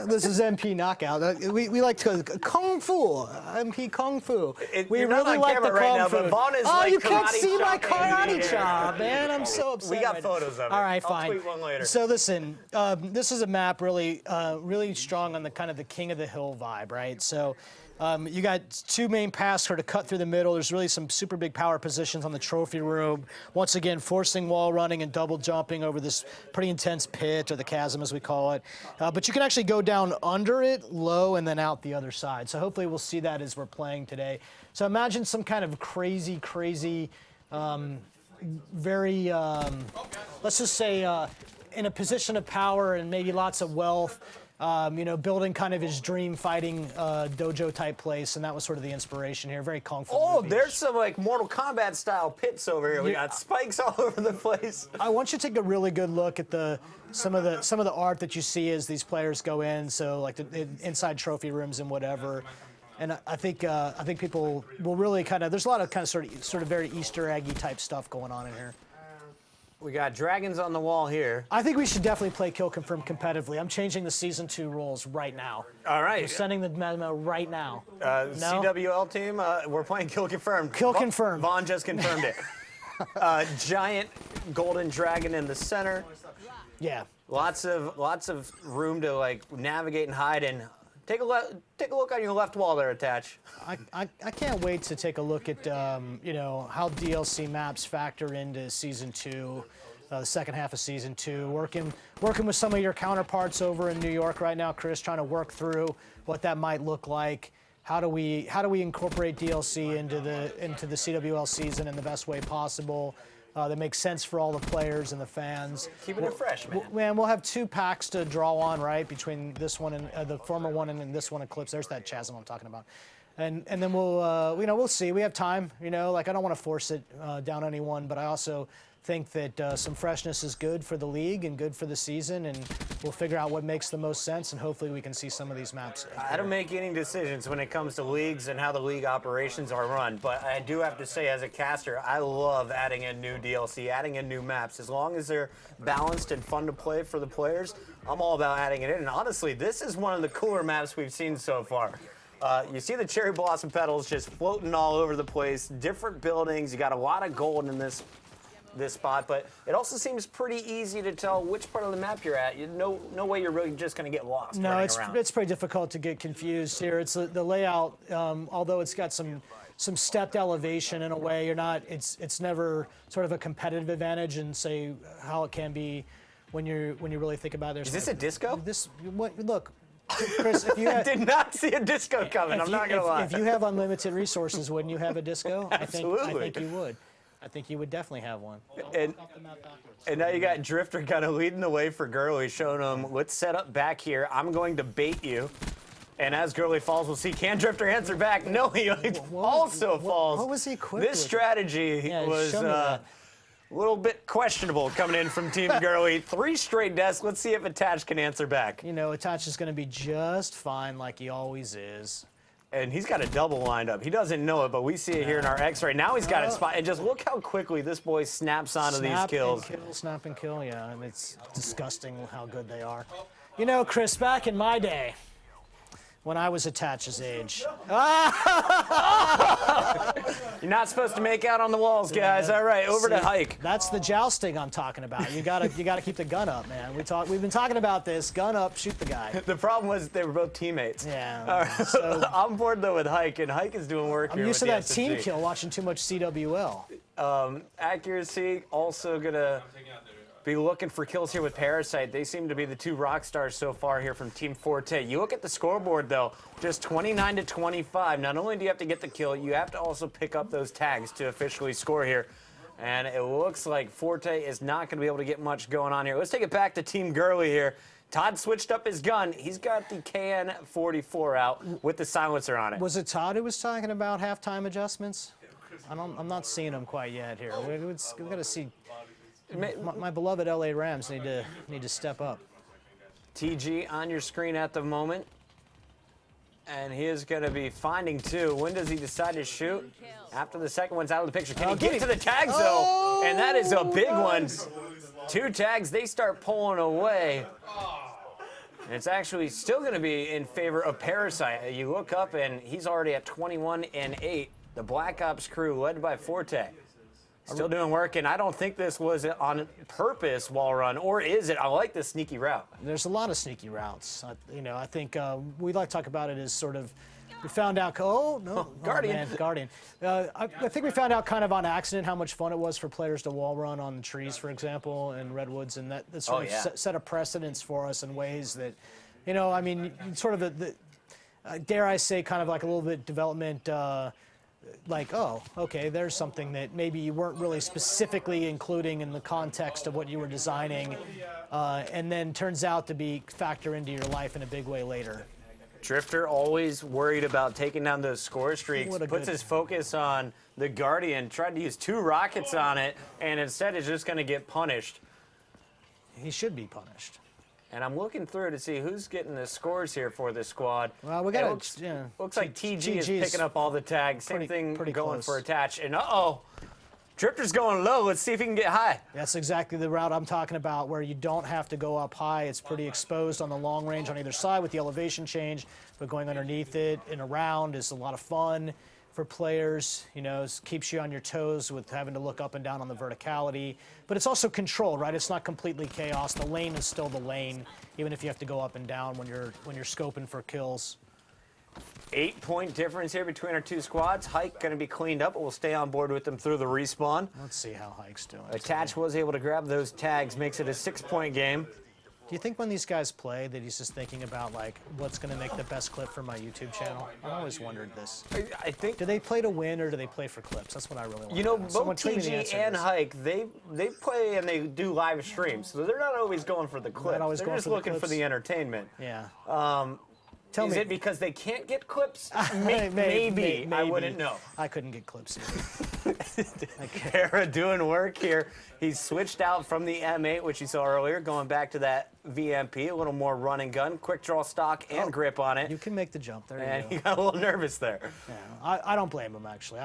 This is MP Knockout. We like to go Kung Fu, MP Kung Fu. We really like the Kung now, Fu. but Vaughn is you karate can't see my chopping. karate chop, man. I'm so upset. We got right now. photos of it. All right, I'll fine. tweet one later. So listen, this is a map really strong on the kind of the King of the Hill vibe, right? So. You got 2 main paths to cut through the middle. There's really some super big power positions on the trophy room. Once again, forcing wall running and double jumping over this pretty intense pit, or the chasm as we call it. But you can actually go down under it, low, and then out the other side. So hopefully we'll see that as we're playing today. So imagine some kind of crazy, very, let's just say in a position of power and maybe lots of wealth. Building kind of his dream fighting dojo type place, and that was sort of the inspiration here. Very kung fu. Oh, movie. there's some like Mortal Kombat style pits over here. We got spikes all over the place. I want you to take a really good look at some of the art that you see as these players go in. So like the inside trophy rooms and whatever. And I think people will really kind of. There's a lot of kind of sort of very Easter eggy type stuff going on in here. We got dragons on the wall here. I think we should definitely play Kill Confirm competitively. I'm changing the Season 2 rules right now. All right. We're sending the memo right now. No? CWL team, we're playing Kill Confirmed. Kill Confirmed. Vaughn just confirmed it. Giant golden dragon in the center. Yeah. Lots of room to like navigate and hide in. Take a look on your left wall there, Attach. I can't wait to take a look at how DLC maps factor into Season 2, the second half of Season 2. Working with some of your counterparts over in New York right now, Chris, trying to work through what that might look like. How do we incorporate DLC into the CWL season in the best way possible? That makes sense for all the players and the fans. Keeping it fresh, man. Man, we'll have 2 packs to draw on, right, between this one and the former one and this one, Eclipse. There's that chasm I'm talking about. And then we'll see. We have time. Like I don't want to force it down anyone, but I also think that some freshness is good for the league and good for the season, and we'll figure out what makes the most sense, and hopefully we can see some of these maps. I don't make any decisions when it comes to leagues and how the league operations are run, but I do have to say, as a caster, I love adding in new DLC, adding in new maps. As long as they're balanced and fun to play for the players, I'm all about adding it in. And honestly, this is one of the cooler maps we've seen so far. You see the cherry blossom petals just floating all over the place, different buildings. You got a lot of gold in this spot, but it also seems pretty easy to tell which part of the map you're at. No way you're really just going to get lost. No, it's pretty difficult to get confused here. It's the layout, although it's got some stepped elevation in a way. It's never sort of a competitive advantage, and say how it can be when you really think about it. Is this a disco? Look. Chris, if you I did not see a disco coming. I'm not gonna lie. If you have unlimited resources, wouldn't you have a disco? Absolutely. I think you would. I think you would definitely have one. And now you got Drifter kind of leading the way for Gurley, showing him, let's set up back here. I'm going to bait you. And as Gurley falls, we'll see, can Drifter answer back? No, he also falls. What was he equipped This strategy was a little bit questionable coming in from Team Gurley. 3 straight deaths. Let's see if Attach can answer back. Attach is going to be just fine like he always is. And he's got a double lined up. He doesn't know it, but we see it here in our X-ray. Now he's got it spot. And just look how quickly this boy snaps onto these kills. Snap and kill, yeah. And it's disgusting how good they are. Chris, back in my day, when I was Attach's age. You're not supposed to make out on the walls, guys. All right, over to Hike. That's the jousting I'm talking about. You gotta keep the gun up, man. We've been talking about this. Gun up, shoot the guy. The problem was they were both teammates. Yeah. All right, so I'm bored though with Hike, and Hike is doing work here. I'm used to that SSG. team kill, watching too much CWL. Accuracy also gonna be looking for kills here with Parasite. They seem to be the 2 rock stars so far here from Team Forte. You look at the scoreboard though, just 29 to 25. Not only do you have to get the kill, you have to also pick up those tags to officially score here. And it looks like Forte is not going to be able to get much going on here. Let's take it back to Team Gurley here. Todd switched up his gun. He's got the KN-44 out with the silencer on it. Was it Todd who was talking about halftime adjustments? I'm not seeing them quite yet here. We've got to see. My beloved LA Rams need to step up. TG on your screen at the moment. And he is going to be finding 2. When does he decide to shoot? After the second one's out of the picture. Can he get to the tags, though? And that is a big one. 2 tags, they start pulling away. And it's actually still going to be in favor of Parasite. You look up, and he's already at 21 and 8. The Black Ops crew, led by Forte. Still doing work, and I don't think this was on purpose wall run, or is it? I like this sneaky route. There's a lot of sneaky routes. I think we like to talk about it as sort of, we found out, Guardian. Guardian. I think we found out kind of on accident how much fun it was for players to wall run on the trees, for example, and redwoods, and that sort of set a precedence for us in ways that, sort of dare I say, kind of like a little bit development, okay, there's something that maybe you weren't really specifically including in the context of what you were designing, and then turns out to factor into your life in a big way later. Drifter always worried about taking down those score streaks, puts his focus on the Guardian, tried to use 2 rockets on it, and instead is just going to get punished. He should be punished. And I'm looking through to see who's getting the scores here for this squad. Well, we got looks like TG is picking up all the tags. Same thing going close. for Attach. And Drifter's going low. Let's see if he can get high. That's exactly the route I'm talking about, where you don't have to go up high. It's pretty exposed on the long range on either side with the elevation change, but going underneath it and around is a lot of fun for players. It keeps you on your toes with having to look up and down on the verticality. But it's also controlled, right? It's not completely chaos. The lane is still the lane, even if you have to go up and down when you're scoping for kills. 8-point difference here between our 2 squads. Hike going to be cleaned up, but we'll stay on board with them through the respawn. Let's see how Hike's doing. Attach was able to grab those tags, makes it a 6-point game. Do you think when these guys play that he's just thinking about, like, what's going to make the best clip for my YouTube channel? I've always wondered this. I think. Do they play to win or do they play for clips? That's what I really want to know. know. Both TG and Hike, they play and they do live streams, so they're not always going for the clip. They're just looking for the entertainment. Yeah. Tell Is me. it because they can't get clips? Maybe. Maybe. I wouldn't know. I couldn't get clips either. Kara doing work here. He's switched out from the M8, which you saw earlier, going back to that VMP, a little more run and gun, quick draw stock and grip on it. You can make the jump. There And you he go. got a little nervous there. Yeah, I don't blame him, actually.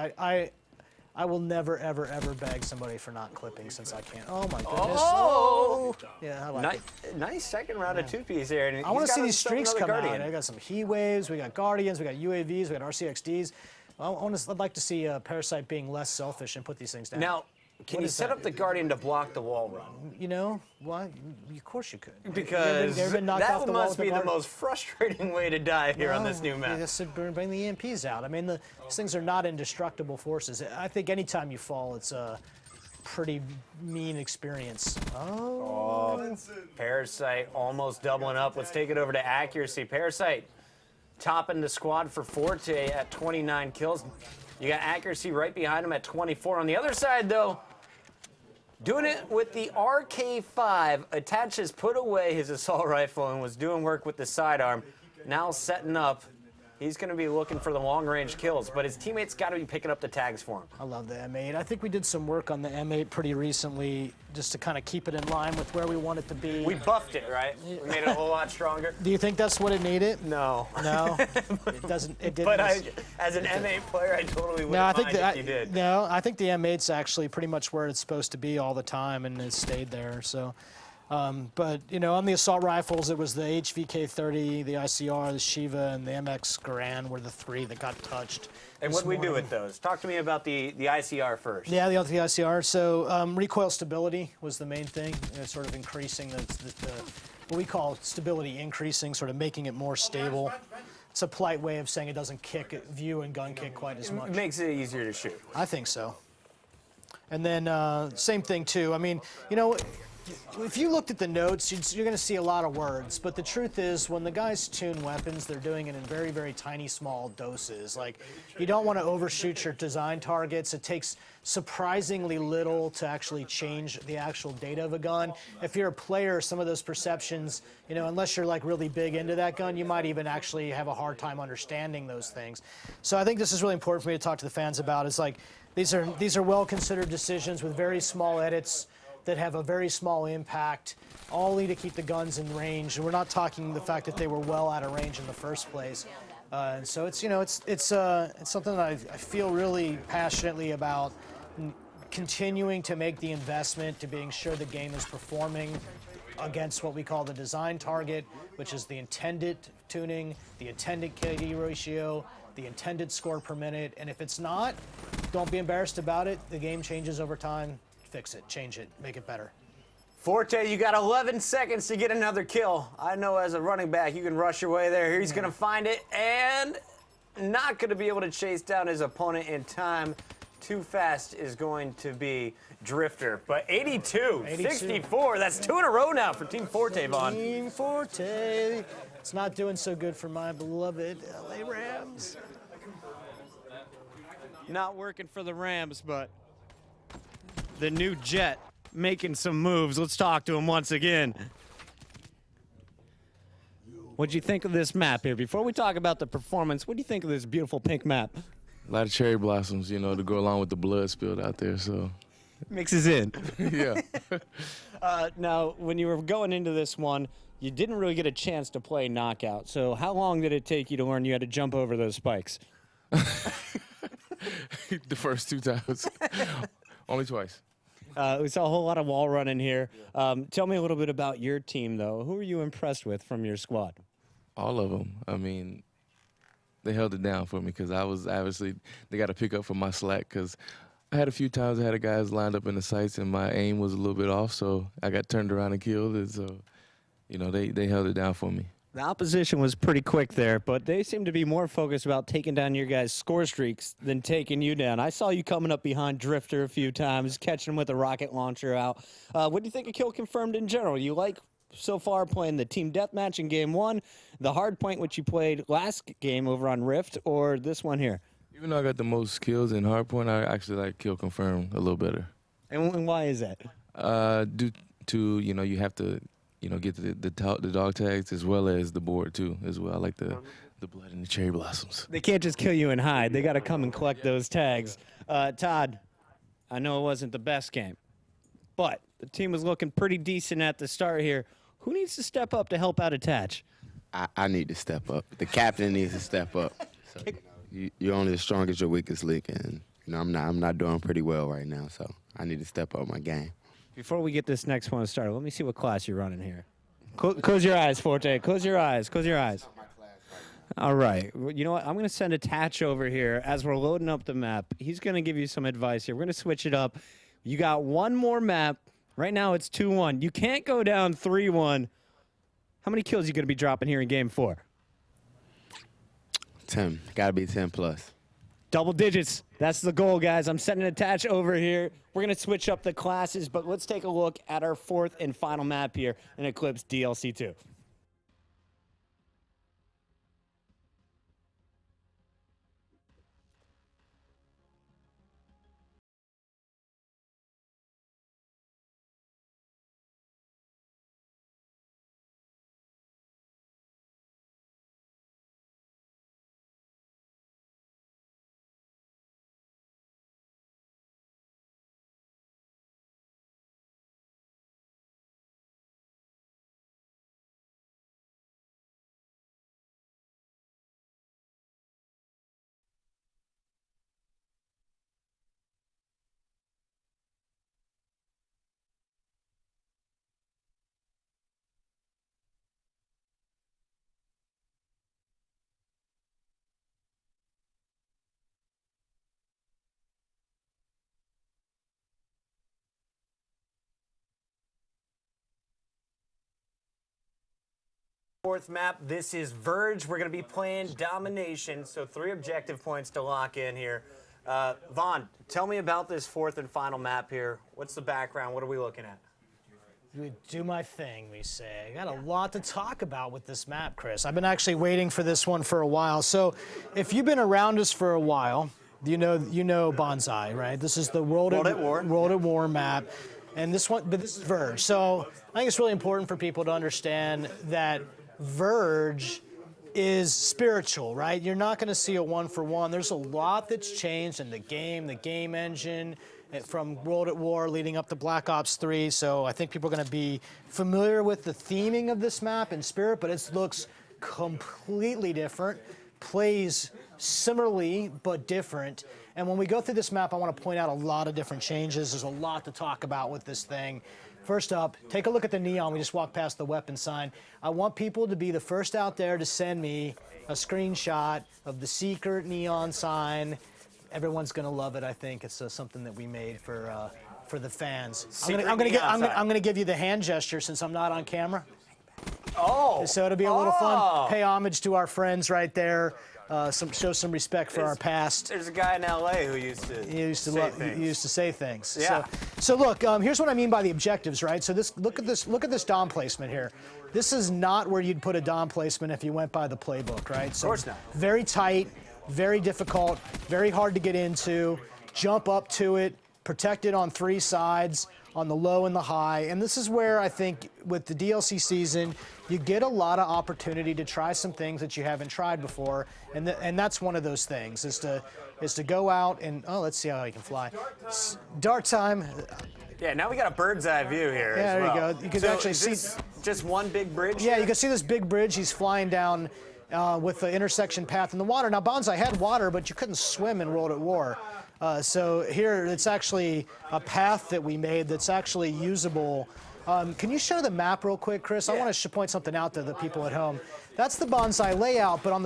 I will never, ever, ever beg somebody for not clipping since I can't. Oh, my goodness. Oh! Yeah, I like it. Nice second round of two-piece here. And I want he's to see got these himself streaks another come Guardian. out. I got some Heat Waves, we got Guardians, we got UAVs, we got RCXDs. I'd like to see Parasite being less selfish and put these things down. Now, can What you is set that? up the Guardian to block the wall run? You know, why? Of course you could. Because You ever been knocked off that the wall must with be a the Guardian? most frustrating way to die here on this new You map. just said bring the EMPs out. I mean, these things are not indestructible forces. I think anytime you fall, it's a pretty mean experience. Oh. Parasite almost doubling up. Let's take it over to accuracy. Parasite topping the squad for Forte at 29 kills. You got accuracy right behind him at 24. On the other side, though, doing it with the RK5. Attach has put away his assault rifle and was doing work with the sidearm. Now setting up. He's going to be looking for the long-range kills, but his teammates got to be picking up the tags for him. I love the M8. I think we did some work on the M8 pretty recently just to kind of keep it in line with where we want it to be. We buffed it, right? We made it a whole lot stronger. Do you think that's what it needed? No. No, it doesn't. It didn't. But as an M8 player, I totally wouldn't No, I mind think if you did. No, I think the M8's actually pretty much where it's supposed to be all the time, and it stayed there. So, but you know, on the assault rifles, it was the HVK-30, the ICR, the Shiva, and the MX Garand were the three that got touched. And what do we do with those? Talk to me about the ICR first. Yeah, the ICR. So recoil stability was the main thing, sort of increasing the what we call stability increasing, sort of making it more stable. It's a polite way of saying it doesn't kick view and gun kick quite as much. It makes it easier to shoot. I think so. And then same thing too. I mean, you know, if you looked at the notes, you're going to see a lot of words. But the truth is, when the guys tune weapons, they're doing it in very, very tiny, small doses. Like, you don't want to overshoot your design targets. It takes surprisingly little to actually change the actual data of a gun. If you're a player, some of those perceptions, you know, unless you're like really big into that gun, you might even actually have a hard time understanding those things. So I think this is really important for me to talk to the fans about. Is like, these are well-considered decisions with very small edits that have a very small impact, only to keep the guns in range. And we're not talking the fact that they were well out of range in the first place. And so it's, you know, it's something that I feel really passionately about, continuing to make the investment to being sure the game is performing against what we call the design target, which is the intended tuning, the intended KD ratio, the intended score per minute. And if it's not, don't be embarrassed about it. The game changes over time. Fix it, change it, make it better. Forte, you got 11 seconds to get another kill. I know as a running back, you can rush your way there. He's going to find it and not going to be able to chase down his opponent in time. Too fast is going to be Drifter. But 82, 64, that's 2 in a row now for Team Forte, Vaughn. Team Forte. It's not doing so good for my beloved LA Rams. Not working for the Rams, but the new Jet making some moves. Let's talk to him once again. What'd you think of this map here? Before we talk about the performance, what do you think of this beautiful pink map? A lot of cherry blossoms, you know, to go along with the blood spilled out there. So, Mixes in. yeah. Now, when you were going into this one, you didn't really get a chance to play knockout. So how long did it take you to learn you had to jump over those spikes? The first 2 times. Only twice. We saw a whole lot of wall running here. Tell me a little bit about your team, though. Who were you impressed with from your squad? All of them. I mean, they held it down for me because I was obviously, they got to pick up for my slack because I had a few times I had guys lined up in the sights and my aim was a little bit off, so I got turned around and killed. And so, you know, they held it down for me. The opposition was pretty quick there, but they seem to be more focused about taking down your guys' score streaks than taking you down. I saw you coming up behind Drifter a few times, catching him with a rocket launcher out. What do you think of Kill Confirmed in general? You like so far playing the team deathmatch in game 1, the hard point which you played last game over on Rift, or this one here? Even though I got the most kills in hardpoint, I actually like Kill Confirmed a little better. And why is that? Due to, you know, you have to get the dog tags as well as the board too as well. I like the blood and the cherry blossoms. They can't just kill you and hide. They got to come and collect those tags. Todd, I know it wasn't the best game, but the team was looking pretty decent at the start here. Who needs to step up to help out Attach? I need to step up. The captain needs to step up. So, you're only as strong as your weakest link, and I'm not doing pretty well right now, so I need to step up my game. Before we get this next one started, let me see what class you're running here. Close your eyes, Forte. Close your eyes. Close your eyes. All right. You know what? I'm going to send Attach over here as we're loading up the map. He's going to give you some advice here. We're going to switch it up. You got one more map. Right now it's 2-1. You can't go down 3-1. How many kills are you going to be dropping here in game 4? 10. Got to be 10 plus. Double digits. That's the goal, guys. I'm sending Attach over here. We're going to switch up the classes, but let's take a look at our 4th and final map here in Eclipse DLC 2. Fourth map, this is Verge. We're going to be playing Domination, so 3 objective points to lock in here. Vaughn, tell me about this 4th and final map here. What's the background? What are we looking at? Do my thing, we say. I got a lot to talk about with this map, Chris. I've been actually waiting for this one for a while. So if you've been around us for a while, you know Bonsai, right? This is the World at War map. And this one, but this is Verge. So I think it's really important for people to understand that Verge is spiritual, right? You're not going to see a 1-for-1. There's a lot that's changed in the game engine, from World at War leading up to Black Ops 3. So I think people are going to be familiar with the theming of this map in spirit, but it looks completely different, plays similarly but different. And when we go through this map, I want to point out a lot of different changes. There's a lot to talk about with this thing. First up, take a look at the neon. We just walked past the weapon sign. I want people to be the first out there to send me a screenshot of the secret neon sign. Everyone's going to love it, I think. It's something that we made for the fans. I'm going to give you the hand gesture since I'm not on camera. Oh! So it'll be a little fun. Pay homage to our friends right there. Show some respect for our past. There's a guy in LA who used to say things. Yeah. So look, here's what I mean by the objectives, right? So look at this dom placement here. This is not where you'd put a dom placement if you went by the playbook, right? So of course not. Very tight, very difficult, very hard to get into. Jump up to it, protect it on 3 sides, on the low and the high. And this is where I think with the DLC season, you get a lot of opportunity to try some things that you haven't tried before. And that's one of those things, is to go out and, let's see how I can fly. Dart time. Yeah, now we got a bird's eye view here. Yeah, as well. there you go. You can actually see just one big bridge. Yeah, here? you can see this big bridge. He's flying down with the intersection path in the water. Now, Bonsai had water, but you couldn't swim in World at War. So here, it's actually a path that we made that's actually usable. Can you show the map real quick, Chris? Yeah. I want to point something out to the people at home. That's the Bonsai layout, but on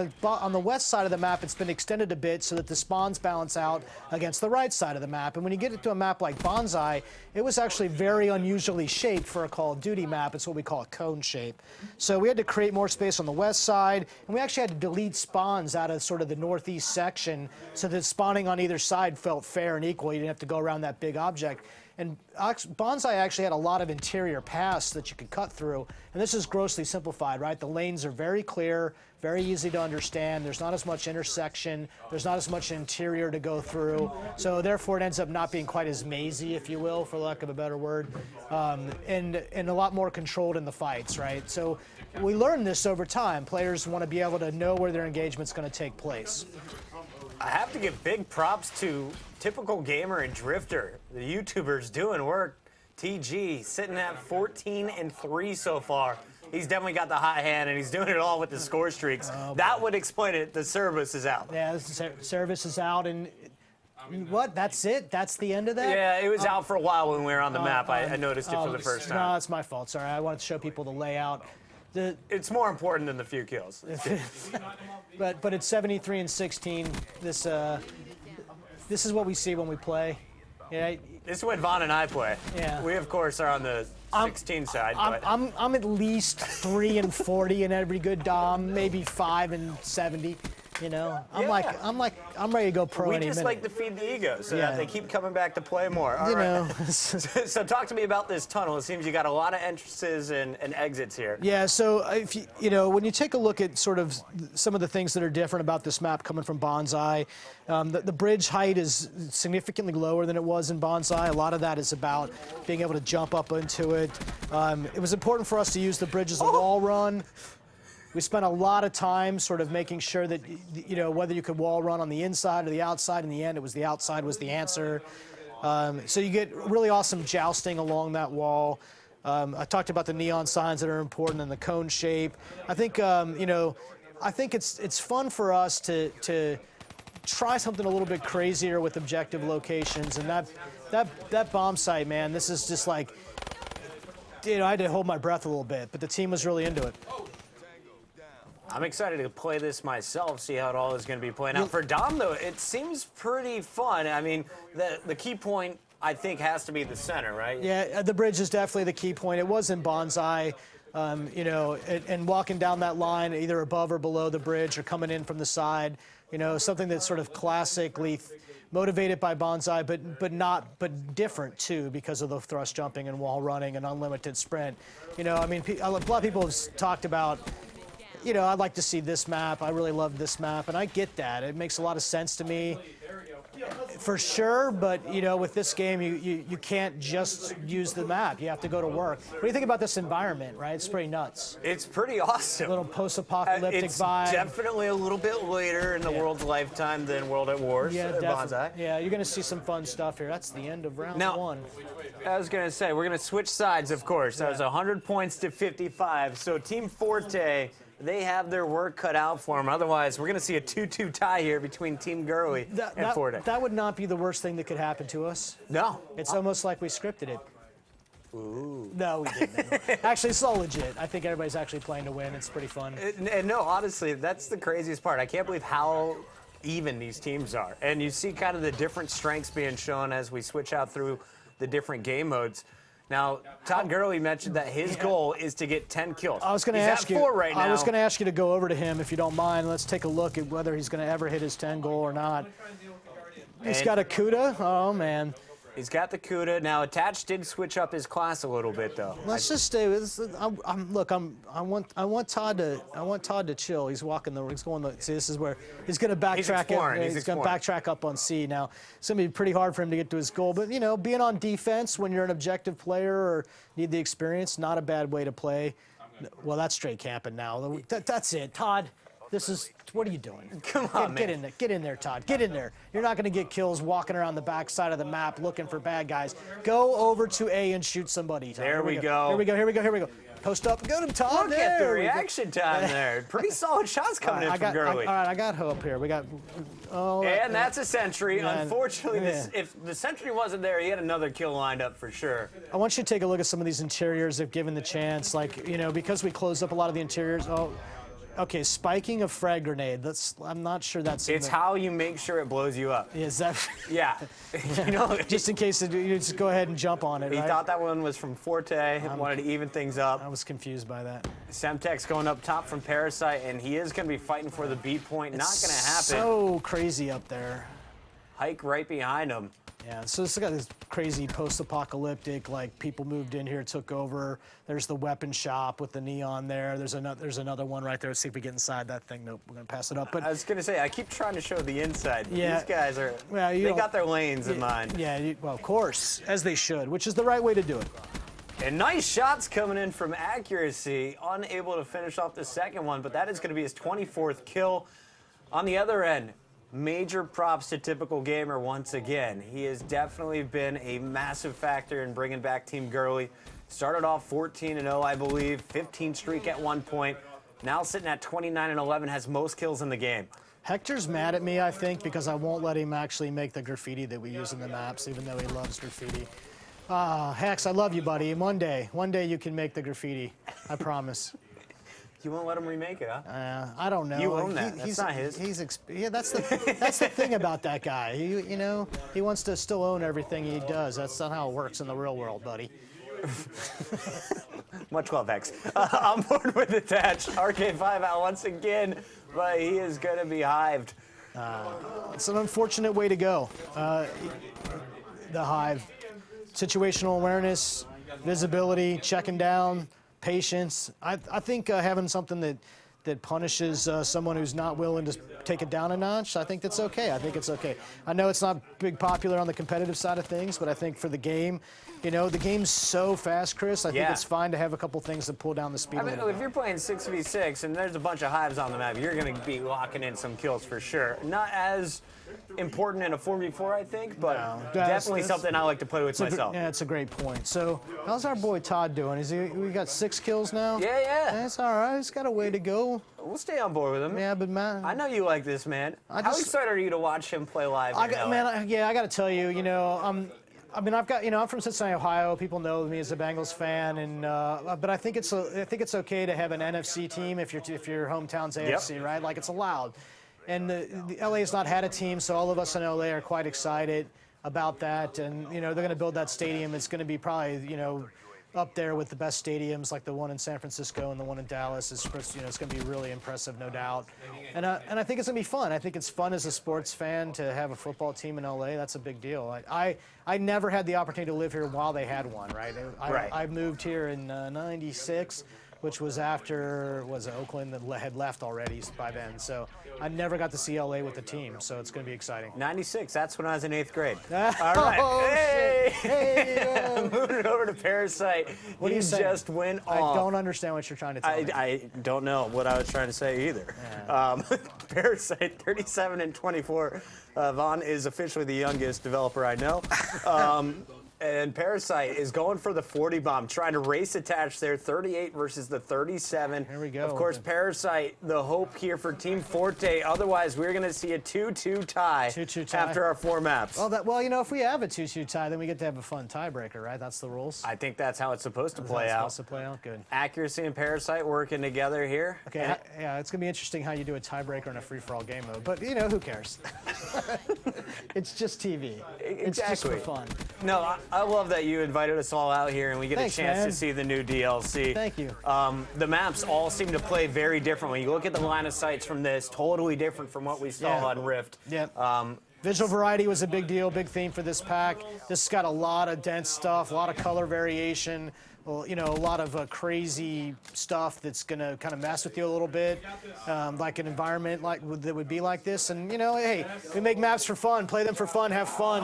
the west side of the map, it's been extended a bit so that the spawns balance out against the right side of the map. And when you get into a map like Bonsai, it was actually very unusually shaped for a Call of Duty map. It's what we call a cone shape. So we had to create more space on the west side, and we actually had to delete spawns out of sort of the northeast section so that spawning on either side felt fair and equal. You didn't have to go around that big object. And Bonsai actually had a lot of interior paths that you could cut through, and this is grossly simplified, right? The lanes are very really clear, very easy to understand. There's not as much intersection. There's not as much interior to go through. So therefore, it ends up not being quite as mazy, if you will, for lack of a better word, and a lot more controlled in the fights, right? So we learned this over time. Players want to be able to know where their engagement's going to take place. I have to give big props to Typical Gamer and Drifter, the YouTubers doing work. TG sitting at 14-3 so far. He's definitely got the hot hand, and he's doing it all with the score streaks. That would explain it. The service is out. Yeah, the service is out, and what? That's it? That's the end of that? Yeah, it was out for a while when we were on the map. I noticed it for the first time. No, it's my fault. Sorry, I wanted to show people the layout. It's more important than the few kills. but it's 73-16. This is what we see when we play. Yeah. This is when Vaughn and I play. Yeah. We of course are on the 16 side. I'm at least 3-40 in every good dom, maybe 5-70. You know, I'm ready to go pro we any just minute. like to feed the ego so that they keep coming back to play more. All you right. know. So talk to me about this tunnel. It seems you got a lot of entrances and exits here. Yeah, so if you know, when you take a look at sort of some of the things that are different about this map coming from Bonsai, the bridge height is significantly lower than it was in Bonsai. A lot of that is about being able to jump up into it. It was important for us to use the bridge as a wall run. We spent a lot of time sort of making sure that, you know, whether you could wall run on the inside or the outside. In the end, it was the outside was the answer. So you get really awesome jousting along that wall. I talked about the neon signs that are important and the cone shape. I think, you know, I think it's fun for us to try something a little bit crazier with objective locations. And that bomb site, man, this is just like, you know, I had to hold my breath a little bit, but the team was really into it. I'm excited to play this myself, see how it all is going to be playing out. For Dom, though, it seems pretty fun. I mean, the key point, I think, has to be the center, right? Yeah, the bridge is definitely the key point. It was in Bonsai, you know, and walking down that line, either above or below the bridge or coming in from the side, you know, something that's sort of classically motivated by Bonsai, but different, too, because of the thrust jumping and wall running and unlimited sprint. You know, I mean, a lot of people have talked about, you know, I'd like to see this map. I really love this map, and I get that. It makes a lot of sense to me, for sure. But you know, with this game, you can't just use the map. You have to go to work. What do you think about this environment? Right, it's pretty nuts. It's pretty awesome. A little post-apocalyptic vibe. It's definitely a little bit later in the world's lifetime than World at War. Yeah, Bonsai. Yeah, you're gonna see some fun stuff here. That's the end of round one. I was going to say, we're going to switch sides, of course. That was 100 points to 55. So Team Forte, they have their work cut out for them. Otherwise, we're going to see a 2-2 tie here between Team Gurley and Forte. That would not be the worst thing that could happen to us. No. It's almost like we scripted it. Ooh. No, we didn't. Actually, it's all legit. I think everybody's actually playing to win. It's pretty fun. And no, honestly, that's the craziest part. I can't believe how even these teams are. And you see kind of the different strengths being shown as we switch out through the different game modes. Now, Todd Gurley mentioned that his goal is to get 10 kills. I was going to ask you. 4 right now. I was going to ask you to go over to him if you don't mind. Let's take a look at whether he's going to ever hit his 10 goal or not. He's got a CUDA. Oh man. He's got the CUDA. Now, Attach did switch up his class a little bit, though. Let's just stay with this. I want Todd to chill. He's walking the. He's going. See, this is where he's going to backtrack. He's going to backtrack up on C. Now, it's going to be pretty hard for him to get to his goal. But you know, being on defense when you're an objective player or need the experience, not a bad way to play. Well, that's straight camping now. That's it, Todd. This is, what are you doing? Come on, get in there. Get in there, Todd. Get in there. You're not going to get kills walking around the back side of the map looking for bad guys. Go over to A and shoot somebody, Todd. There we go. Here we go. Here we go. Here we go. Post up. Go to Todd. Look at the reaction time there. Pretty solid shots coming in from Gurley. All right, I got hope here. We got. Oh, and that's a sentry. Yeah, Unfortunately, if the sentry wasn't there, he had another kill lined up for sure. I want you to take a look at some of these interiors if given the chance. Like, you know, because we closed up a lot of the interiors. Oh. Okay, spiking a frag grenade. I'm not sure that's. It's how you make sure it blows you up. Is that? Yeah. You know, just in case you just go ahead and jump on it. He right? thought that one was from Forte. Wanted to even things up. I was confused by that. Semtex going up top from Parasite, and he is going to be fighting for the B point. Not going to happen. So crazy up there. Hike right behind him. Yeah, so it's got this crazy post-apocalyptic, like people moved in here, took over. There's the weapon shop with the neon there. There's another one right there. Let's see if we get inside that thing. Nope, we're gonna pass it up. But I was gonna say, I keep trying to show the inside. But Yeah. These guys are, Well, you they don't- got their lanes in mind. yeah, well, of course, as they should, which is the right way to do it. And nice shots coming in from accuracy. Unable to finish off the second one, but that is gonna be his 24th kill. On the other end, major props to Typical Gamer once again. He has definitely been a massive factor in bringing back Team Gurley. Started off 14-0, I believe, 15 streak at one point. Now sitting at 29-11, has most kills in the game. Hector's mad at me, I think, because I won't let him actually make the graffiti that we use in the maps, even though he loves graffiti. Hex, I love you, buddy. And one day you can make the graffiti. I promise. You won't let him remake it, huh? I don't know. You own that. That's not his. Yeah, that's the thing about that guy. He wants to still own everything he does. That's not how it works in the real world, buddy. Much love, X. On board with Attach. RK5 out once again, but he is going to be hived. It's an unfortunate way to go. The hive. Situational awareness, visibility, checking down, patience. I think having something that punishes someone who's not willing to take it down a notch, I think that's okay. I think it's okay. I know it's not big popular on the competitive side of things, but I think for the game, the game's so fast, Chris. I think it's fine to have a couple things that pull down the speed a little if bit. you're playing 6v6 and there's a bunch of hives on the map, you're going to be locking in some kills for sure. Not as important in a 4v4, I think, but definitely something I like to play with myself. Yeah, it's a great point. So, how's our boy Todd doing? We got 6 kills now? Yeah. That's all right. He's got a way to go. We'll stay on board with him. Yeah, but man, I know you like this, man. How excited are you to watch him play live? I got to tell you, I'm from Cincinnati, Ohio. People know me as a Bengals fan, and but I think it's okay to have an NFC team if your hometown's AFC, right? Like it's allowed. And the LA has not had a team, so all of us in LA are quite excited about that. And they're going to build that stadium. It's going to be probably up there with the best stadiums, like the one in San Francisco and the one in Dallas. It's going to be really impressive, no doubt. And I think it's going to be fun. I think it's fun as a sports fan to have a football team in LA. That's a big deal. I never had the opportunity to live here while they had one, right? I moved here in '96, which was after Oakland that had left already by then. So I never got to see LA with the team. So it's going to be exciting. '96. That's when I was in 8th grade. All right. Hey, Moving over to Parasite. What are you saying? Just went I off. don't understand what you're trying to tell me. I don't know what I was trying to say either. Parasite, 37-24. Vaughn is officially the youngest developer I know. And Parasite is going for the 40 bomb, trying to race Attach there. 38 versus the 37. Here we go. Of course, Parasite, the hope here for Team Forte. Otherwise, we're going to see a 2-2 tie, 2-2 tie. after our 4 maps. Well, if we have a 2-2 tie, then we get to have a fun tiebreaker, right? That's the rules. I think that's how it's supposed to play That's out. supposed to play out. Good. Accuracy and Parasite working together here. Okay, yeah, it's gonna be interesting how you do a tiebreaker in a free-for-all game mode, but who cares? It's just TV. It's just for fun. No, I love that you invited us all out here and we get Thanks, a chance man. to see the new DLC. Thank you. The maps all seem to play very different. When you look at the line of sights from this, totally different from what we saw on Rift. Yep. Visual variety was a big deal, big theme for this pack. This has got a lot of dense stuff, a lot of color variation, a lot of crazy stuff that's going to kind of mess with you a little bit, like an environment that would be like this. And, hey, we make maps for fun, play them for fun, have fun.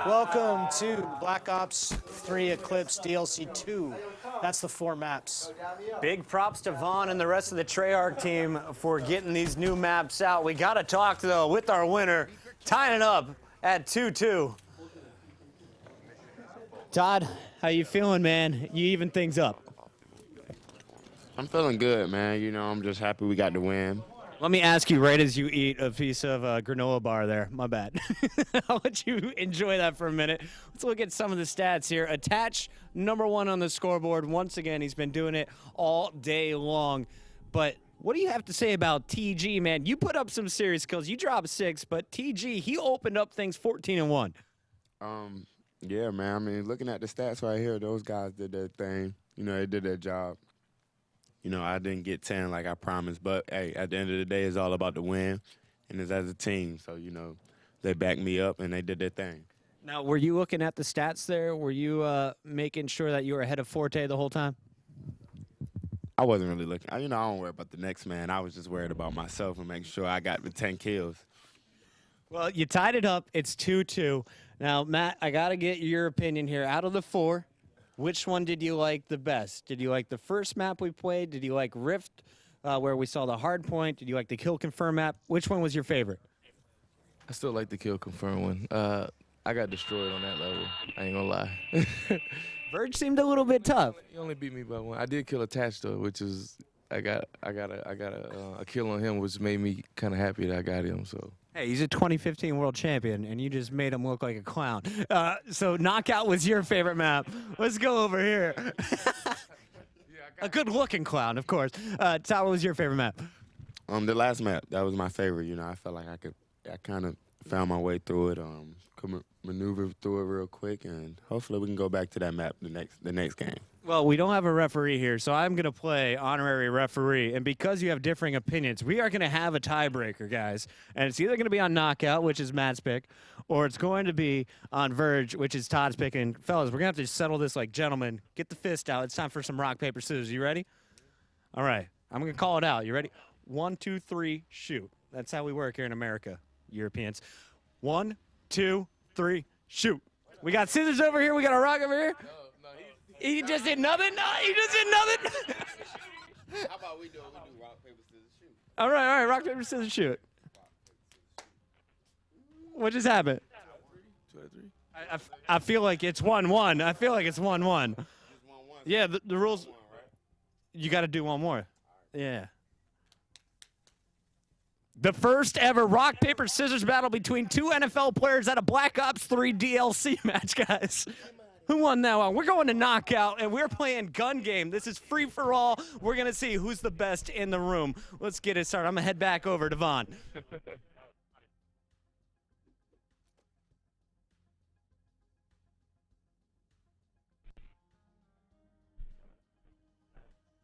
Welcome to Black Ops 3 Eclipse DLC 2. That's the 4 maps. Big props to Vaughn and the rest of the Treyarch team for getting these new maps out. We got to talk, though, with our winner, tying it up at 2-2. Todd, how you feeling, man? You even things up. I'm feeling good, man. I'm just happy we got the win. Let me ask you right as you eat a piece of granola bar there. My bad. I'll let you enjoy that for a minute. Let's look at some of the stats here. Attach, #1 on the scoreboard. Once again, he's been doing it all day long. But what do you have to say about TG, man? You put up some serious kills. You dropped 6, but TG, he opened up things 14-1. Yeah, man. I mean, looking at the stats right here, those guys did their thing. They did their job. I didn't get 10 like I promised, but hey, at the end of the day, it's all about the win, and it's as a team. So, they backed me up and they did their thing. Now, were you looking at the stats there? Were you making sure that you were ahead of Forte the whole time? I wasn't really looking. I don't worry about the next man. I was just worried about myself and making sure I got the 10 kills. Well, you tied it up. It's 2-2. Now, Matt, I got to get your opinion here. Out of the 4, which one did you like the best? Did you like the first map we played? Did you like Rift, where we saw the hard point? Did you like the kill confirm map? Which one was your favorite? I still like the kill confirm one. I got destroyed on that level. I ain't gonna lie. Verge seemed a little bit tough. He only beat me by 1. I did kill Attach though, which is I got a kill on him, which made me kind of happy that I got him. So. Hey, he's a 2015 world champion, and you just made him look like a clown. So Knockout was your favorite map. Let's go over here. A good-looking clown, of course. Todd, what was your favorite map? The last map, that was my favorite. I felt like I kind of found my way through it. Could maneuver through it real quick, and hopefully we can go back to that map the next game. Well, we don't have a referee here, so I'm going to play honorary referee. And because you have differing opinions, we are going to have a tiebreaker, guys. And it's either going to be on Knockout, which is Matt's pick, or it's going to be on Verge, which is Todd's pick. And, fellas, we're going to have to settle this like gentlemen. Get the fist out. It's time for some rock, paper, scissors. You ready? All right. I'm going to call it out. You ready? 1, 2, 3, shoot. That's how we work here in America, Europeans. 1, 2, 3, shoot. We got scissors over here. We got a rock over here. He just did nothing? No, he just did nothing? How about we do rock, paper, scissors, shoot? All right, rock, paper, scissors, shoot. What just happened? 2 out of 3. I feel like it's 1-1. I feel like it's 1-1. Just 1-1. Yeah, the rules. 1, right? You got to do one more. Yeah. The first ever rock, paper, scissors battle between 2 NFL players at a Black Ops 3 DLC match, guys. Who won that one? We're going to Knockout, and we're playing gun game. This is free for all. We're going to see who's the best in the room. Let's get it started. I'm going to head back over to Vaughn.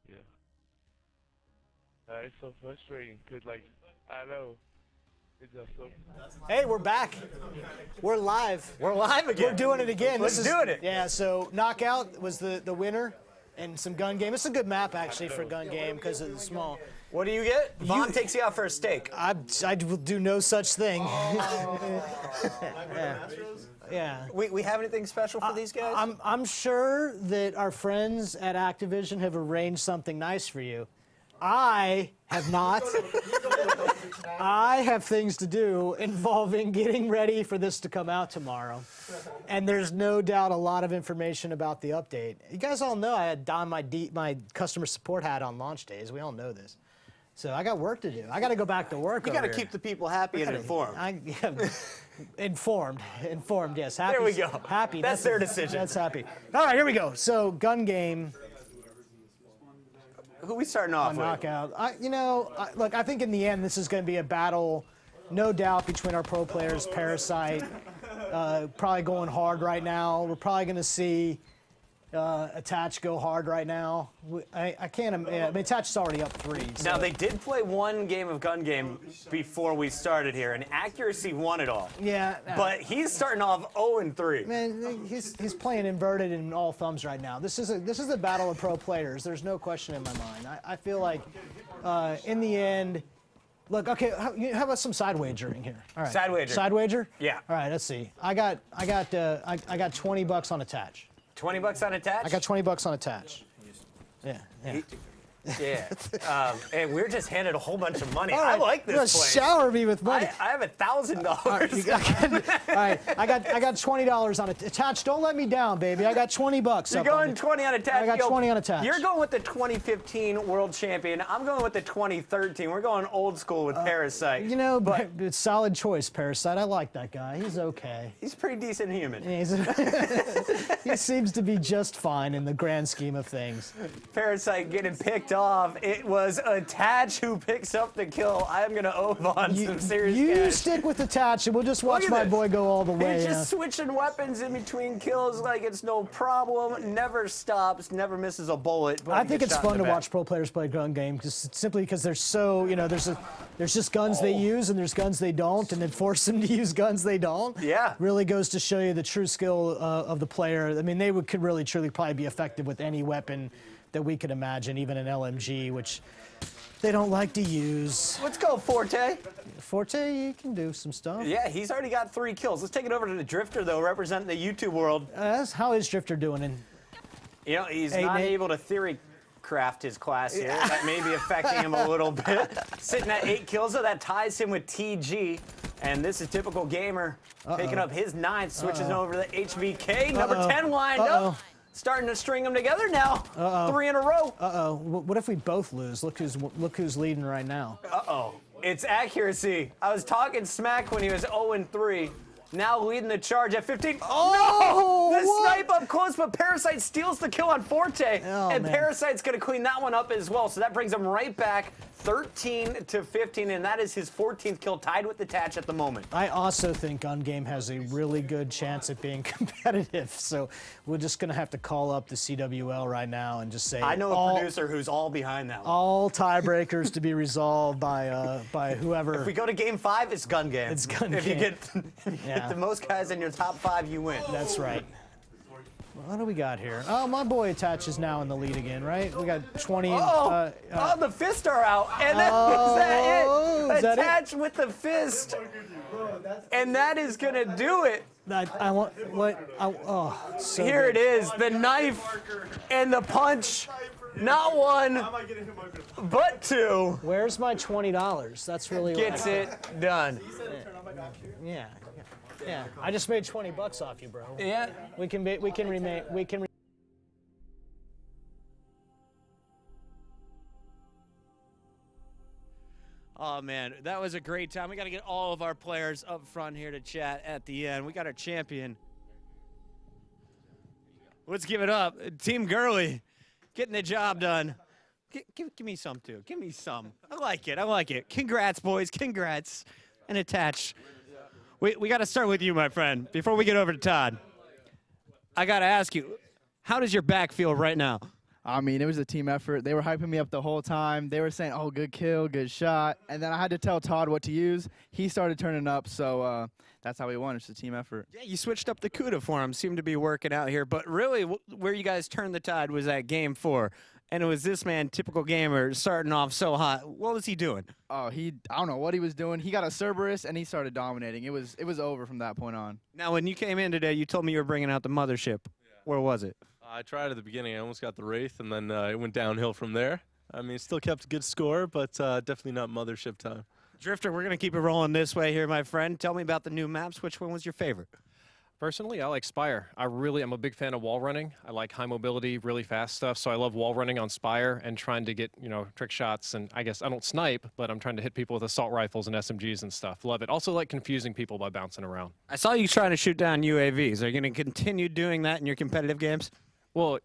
Yeah. It's so frustrating because, like, I know. It's just so. Hey, we're back. We're live. We're live again. We're doing it again. Let's do it. Yeah, so Knockout was the winner and some gun game. It's a good map, actually, for gun game because it's small. What do you get? Vaughn takes you out for a steak. I will do no such thing. Yeah. We have anything special for these guys? I'm sure that our friends at Activision have arranged something nice for you. I have not. I have things to do involving getting ready for this to come out tomorrow. And there's no doubt a lot of information about the update. You guys all know I had donned my customer support hat on launch days. We all know this. So I got work to do. I got to go back to work. You got to keep the people happy and informed. Informed, yes. Happy, there we go. Happy. That's their decision. That's happy. All right, here we go. So gun game. Who are we starting off with? Knockout. Look, I think in the end this is going to be a battle, no doubt, between our pro players. Parasite, probably going hard right now. We're probably going to see Attach go hard right now. I can't. Attach is already up 3. So. Now they did play one game of gun game before we started here, and Accuracy won it all. Yeah. But he's starting off 0-3. Man, he's playing inverted in all thumbs right now. This is a battle of pro players. There's no question in my mind. I feel like in the end. Look, okay. How about some side wagering here? All right. Side wager. Side wager. Yeah. All right. Let's see. I got $20 on Attach. $20 on Attach? I got $20 on Attach. Yeah. Yeah. And we're just handed a whole bunch of money. All right, I like this place. Shower me with money. I have $1,000. All right, I got $20 on it. Attach, don't let me down, baby. I got $20. You're going 20 on Attach. I got 20 on Attach. You're going with the 2015 world champion. I'm going with the 2013. We're going old school with Parasite. But it's solid choice, Parasite. I like that guy. He's okay. He's a pretty decent human. He seems to be just fine in the grand scheme of things. Parasite getting picked off. It was Attach who picks up the kill. I'm going to on some serious You cash. stick with Attach, and we'll just watch at my this. boy go all the way. He's just switching weapons in between kills like it's no problem. Never stops, never misses a bullet. But I he think gets it's shot in fun the to back. watch pro players play gun game simply because they're so, there's just guns they use and there's guns they don't, and then force them to use guns they don't. Yeah. Really goes to show you the true skill of the player. I mean, they could really, truly probably be effective with any weapon that we could imagine, even an LMG, which they don't like to use. Let's go, Forte. Forte, he can do some stuff. Yeah, he's already got 3 kills. Let's take it over to the Drifter, though, representing the YouTube world. How is Drifter doing? He's Hey, not Nate. able to theory craft his class here. That may be affecting him a little bit. Sitting at 8 kills, so that ties him with TG. And this is typical gamer picking up his 9th, switching over to the HVK. Number 10 lined up. Starting to string them together now. 3 in a row. What if we both lose? Look who's leading right now. It's accuracy. I was talking smack when he was 0-3. Now leading the charge at 15. Oh, no! The what? snipe up close, but Parasite steals the kill on Forte. Oh, and man. Parasite's going to clean that one up as well. So that brings him right back 13-15, and that is his 14th kill, tied with the Attach at the moment. I also think Gun Game has a really good chance at being competitive. So we're just going to have to call up the CWL right now and just say I know a producer who's all behind that one. all tiebreakers to be resolved by whoever. If we go to game 5, it's gun game. It's gun if game. You get the most guys in your top 5, you win. That's right. What do we got here? Oh, my boy Attach is now in the lead again, right? We got 20. The fists are out, and that was that is that it. it? Attach with the fist, and that is gonna do it. I want what? So Here good. it is, the knife and the punch. Not one, but 2. Where's my $20? That's really Gets it done. Yeah. Yeah. I just made $20 off you, bro. Yeah. We can remain. Oh, man, that was a great time. We got to get all of our players up front here to chat at the end. We got our champion. Let's give it up. Team Gurley getting the job done. Give me some, too. Give me some. I like it. I like it. Congrats, boys. Congrats. And Attach. We got to start with you, my friend. Before we get over to Todd, I got to ask you, how does your back feel right now? I mean, it was a team effort. They were hyping me up the whole time. They were saying, oh, good kill, good shot. And then I had to tell Todd what to use. He started turning up, so that's how we won. It's a team effort. Yeah, you switched up the CUDA for him. Seemed to be working out here. But really, where you guys turned the tide was at game 4. And it was this man, typical gamer, starting off so hot. What was he doing? Oh, I don't know what he was doing. He got a Cerberus, and he started dominating. It was over from that point on. Now, when you came in today, you told me you were bringing out the mothership. Where was it? I tried at the beginning. I almost got the Wraith, and then it went downhill from there. I mean, still kept a good score, but definitely not mothership time. Drifter, we're going to keep it rolling this way here, my friend. Tell me about the new maps. Which one was your favorite? Personally, I like Spire. I'm a big fan of wall running. I like high mobility, really fast stuff, so I love wall running on Spire and trying to get, trick shots. And I guess I don't snipe, but I'm trying to hit people with assault rifles and SMGs and stuff. Love it. Also like confusing people by bouncing around. I saw you trying to shoot down UAVs. Are you going to continue doing that in your competitive games? Well,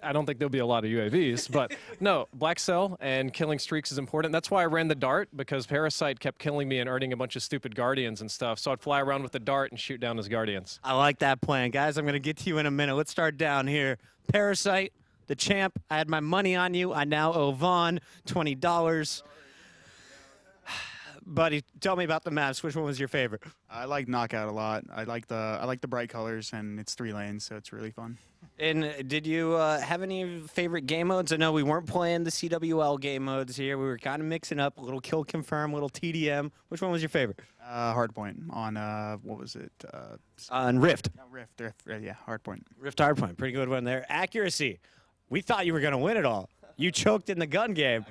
I don't think there'll be a lot of UAVs, but no, Black Cell and killing streaks is important. That's why I ran the dart, because Parasite kept killing me and earning a bunch of stupid guardians and stuff. So I'd fly around with the dart and shoot down his guardians. I like that plan. Guys, I'm going to get to you in a minute. Let's start down here. Parasite, the champ. I had my money on you. I now owe Vaughn $20. Buddy, tell me about the maps. Which one was your favorite? I like Knockout a lot. I like the bright colors, and it's 3 lanes, so it's really fun. And did you have any favorite game modes? I know we weren't playing the CWL game modes here. We were kind of mixing up a little kill confirm, a little TDM. Which one was your favorite? Hardpoint on what was it? On Rift. No, Rift. Yeah, Hardpoint. Rift Hardpoint. Pretty good one there. Accuracy. We thought you were going to win it all. You choked in the gun game.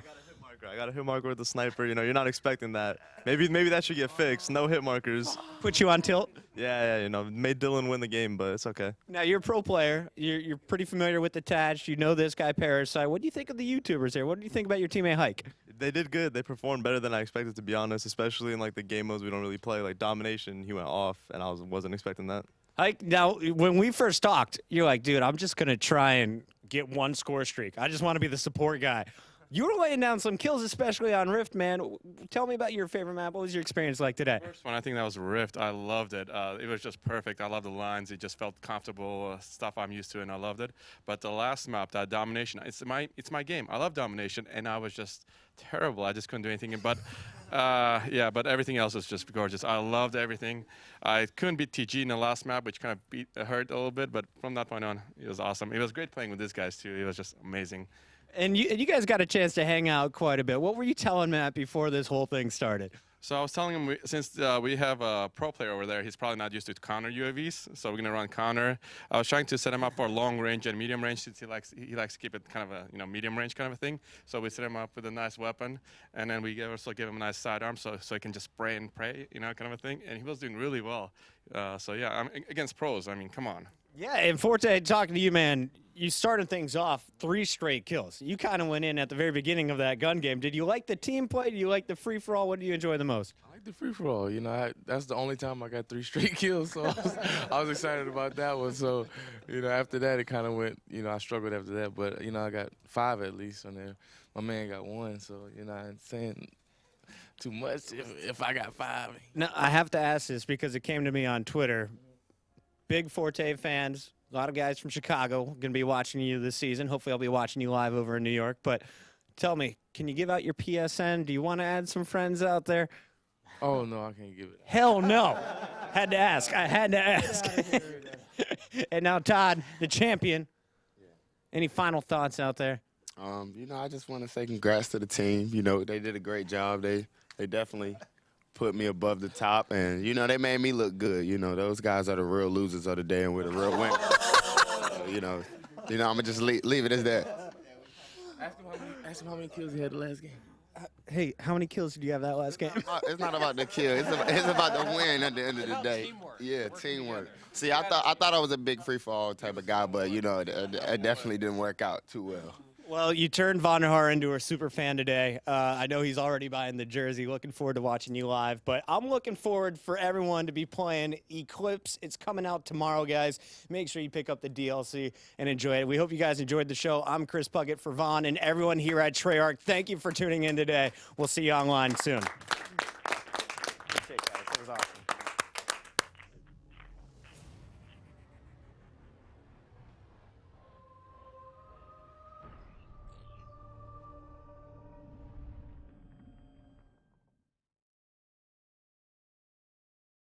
I got a hit marker with the sniper. You're not expecting that. Maybe that should get fixed. No hit markers. Put you on tilt. Yeah. Made Dylan win the game, but it's okay. Now you're a pro player. You're pretty familiar with Attached. You know this guy Parasite. What do you think of the YouTubers here? What do you think about your teammate Hike? They did good. They performed better than I expected, to be honest. Especially in the game modes we don't really play, like Domination. He went off, and I wasn't expecting that. Hike. Now when we first talked, you're like, dude, I'm just gonna try and get one score streak. I just want to be the support guy. You were laying down some kills, especially on Rift, man. Tell me about your favorite map. What was your experience like today? First one, I think that was Rift. I loved it. It was just perfect. I love the lines. It just felt comfortable, stuff I'm used to, and I loved it. But the last map, that Domination, it's my game. I love Domination, and I was just terrible. I just couldn't do anything. But yeah, but everything else was just gorgeous. I loved everything. I couldn't beat TG in the last map, which kind of hurt a little bit. But from that point on, it was awesome. It was great playing with these guys too. It was just amazing. And you guys got a chance to hang out quite a bit. What were you telling Matt before this whole thing started? So I was telling him, since we have a pro player over there, he's probably not used to counter UAVs, so we're gonna run counter. I was trying to set him up for long range and medium range, since he likes to keep it kind of a medium range kind of a thing. So we set him up with a nice weapon, and then we also give him a nice sidearm, so he can just spray and pray, kind of a thing. And he was doing really well. So yeah, against pros, I mean, come on. Yeah, and Forte, talking to you, man, you started things off 3 straight kills. You kind of went in at the very beginning of that gun game. Did you like the team play? Did you like the free-for-all? What do you enjoy the most? I like the free-for-all. That's the only time I got 3 straight kills, so I was excited about that one. So, after that, it kind of went, I struggled after that. But, I got 5 at least on there. My man got 1, so, I ain't saying too much if I got 5. Now, I have to ask this because it came to me on Twitter. Big Forte fans, a lot of guys from Chicago going to be watching you this season. Hopefully I'll be watching you live over in New York. But tell me, can you give out your PSN? Do you want to add some friends out there? Oh, no, I can't give it. Hell no. Had to ask. I had to ask. And now, Todd, the champion. Any final thoughts out there? I just want to say congrats to the team. They did a great job. They definitely put me above the top, and they made me look good. Those guys are the real losers of the day, and we're the real winners. I'm gonna just leave it as that. Ask him how many kills he had the last game. Hey, how many kills did you have that last game? It's not about the kill. It's about the win at the end of the day. Teamwork. Yeah, teamwork. See, I thought I was a big free-for-all type of guy, but it definitely didn't work out too well. Well, you turned Vonderhaar into a super fan today. I know he's already buying the jersey. Looking forward to watching you live. But I'm looking forward for everyone to be playing Eclipse. It's coming out tomorrow, guys. Make sure you pick up the DLC and enjoy it. We hope you guys enjoyed the show. I'm Chris Puckett for Vaughn and everyone here at Treyarch. Thank you for tuning in today. We'll see you online soon.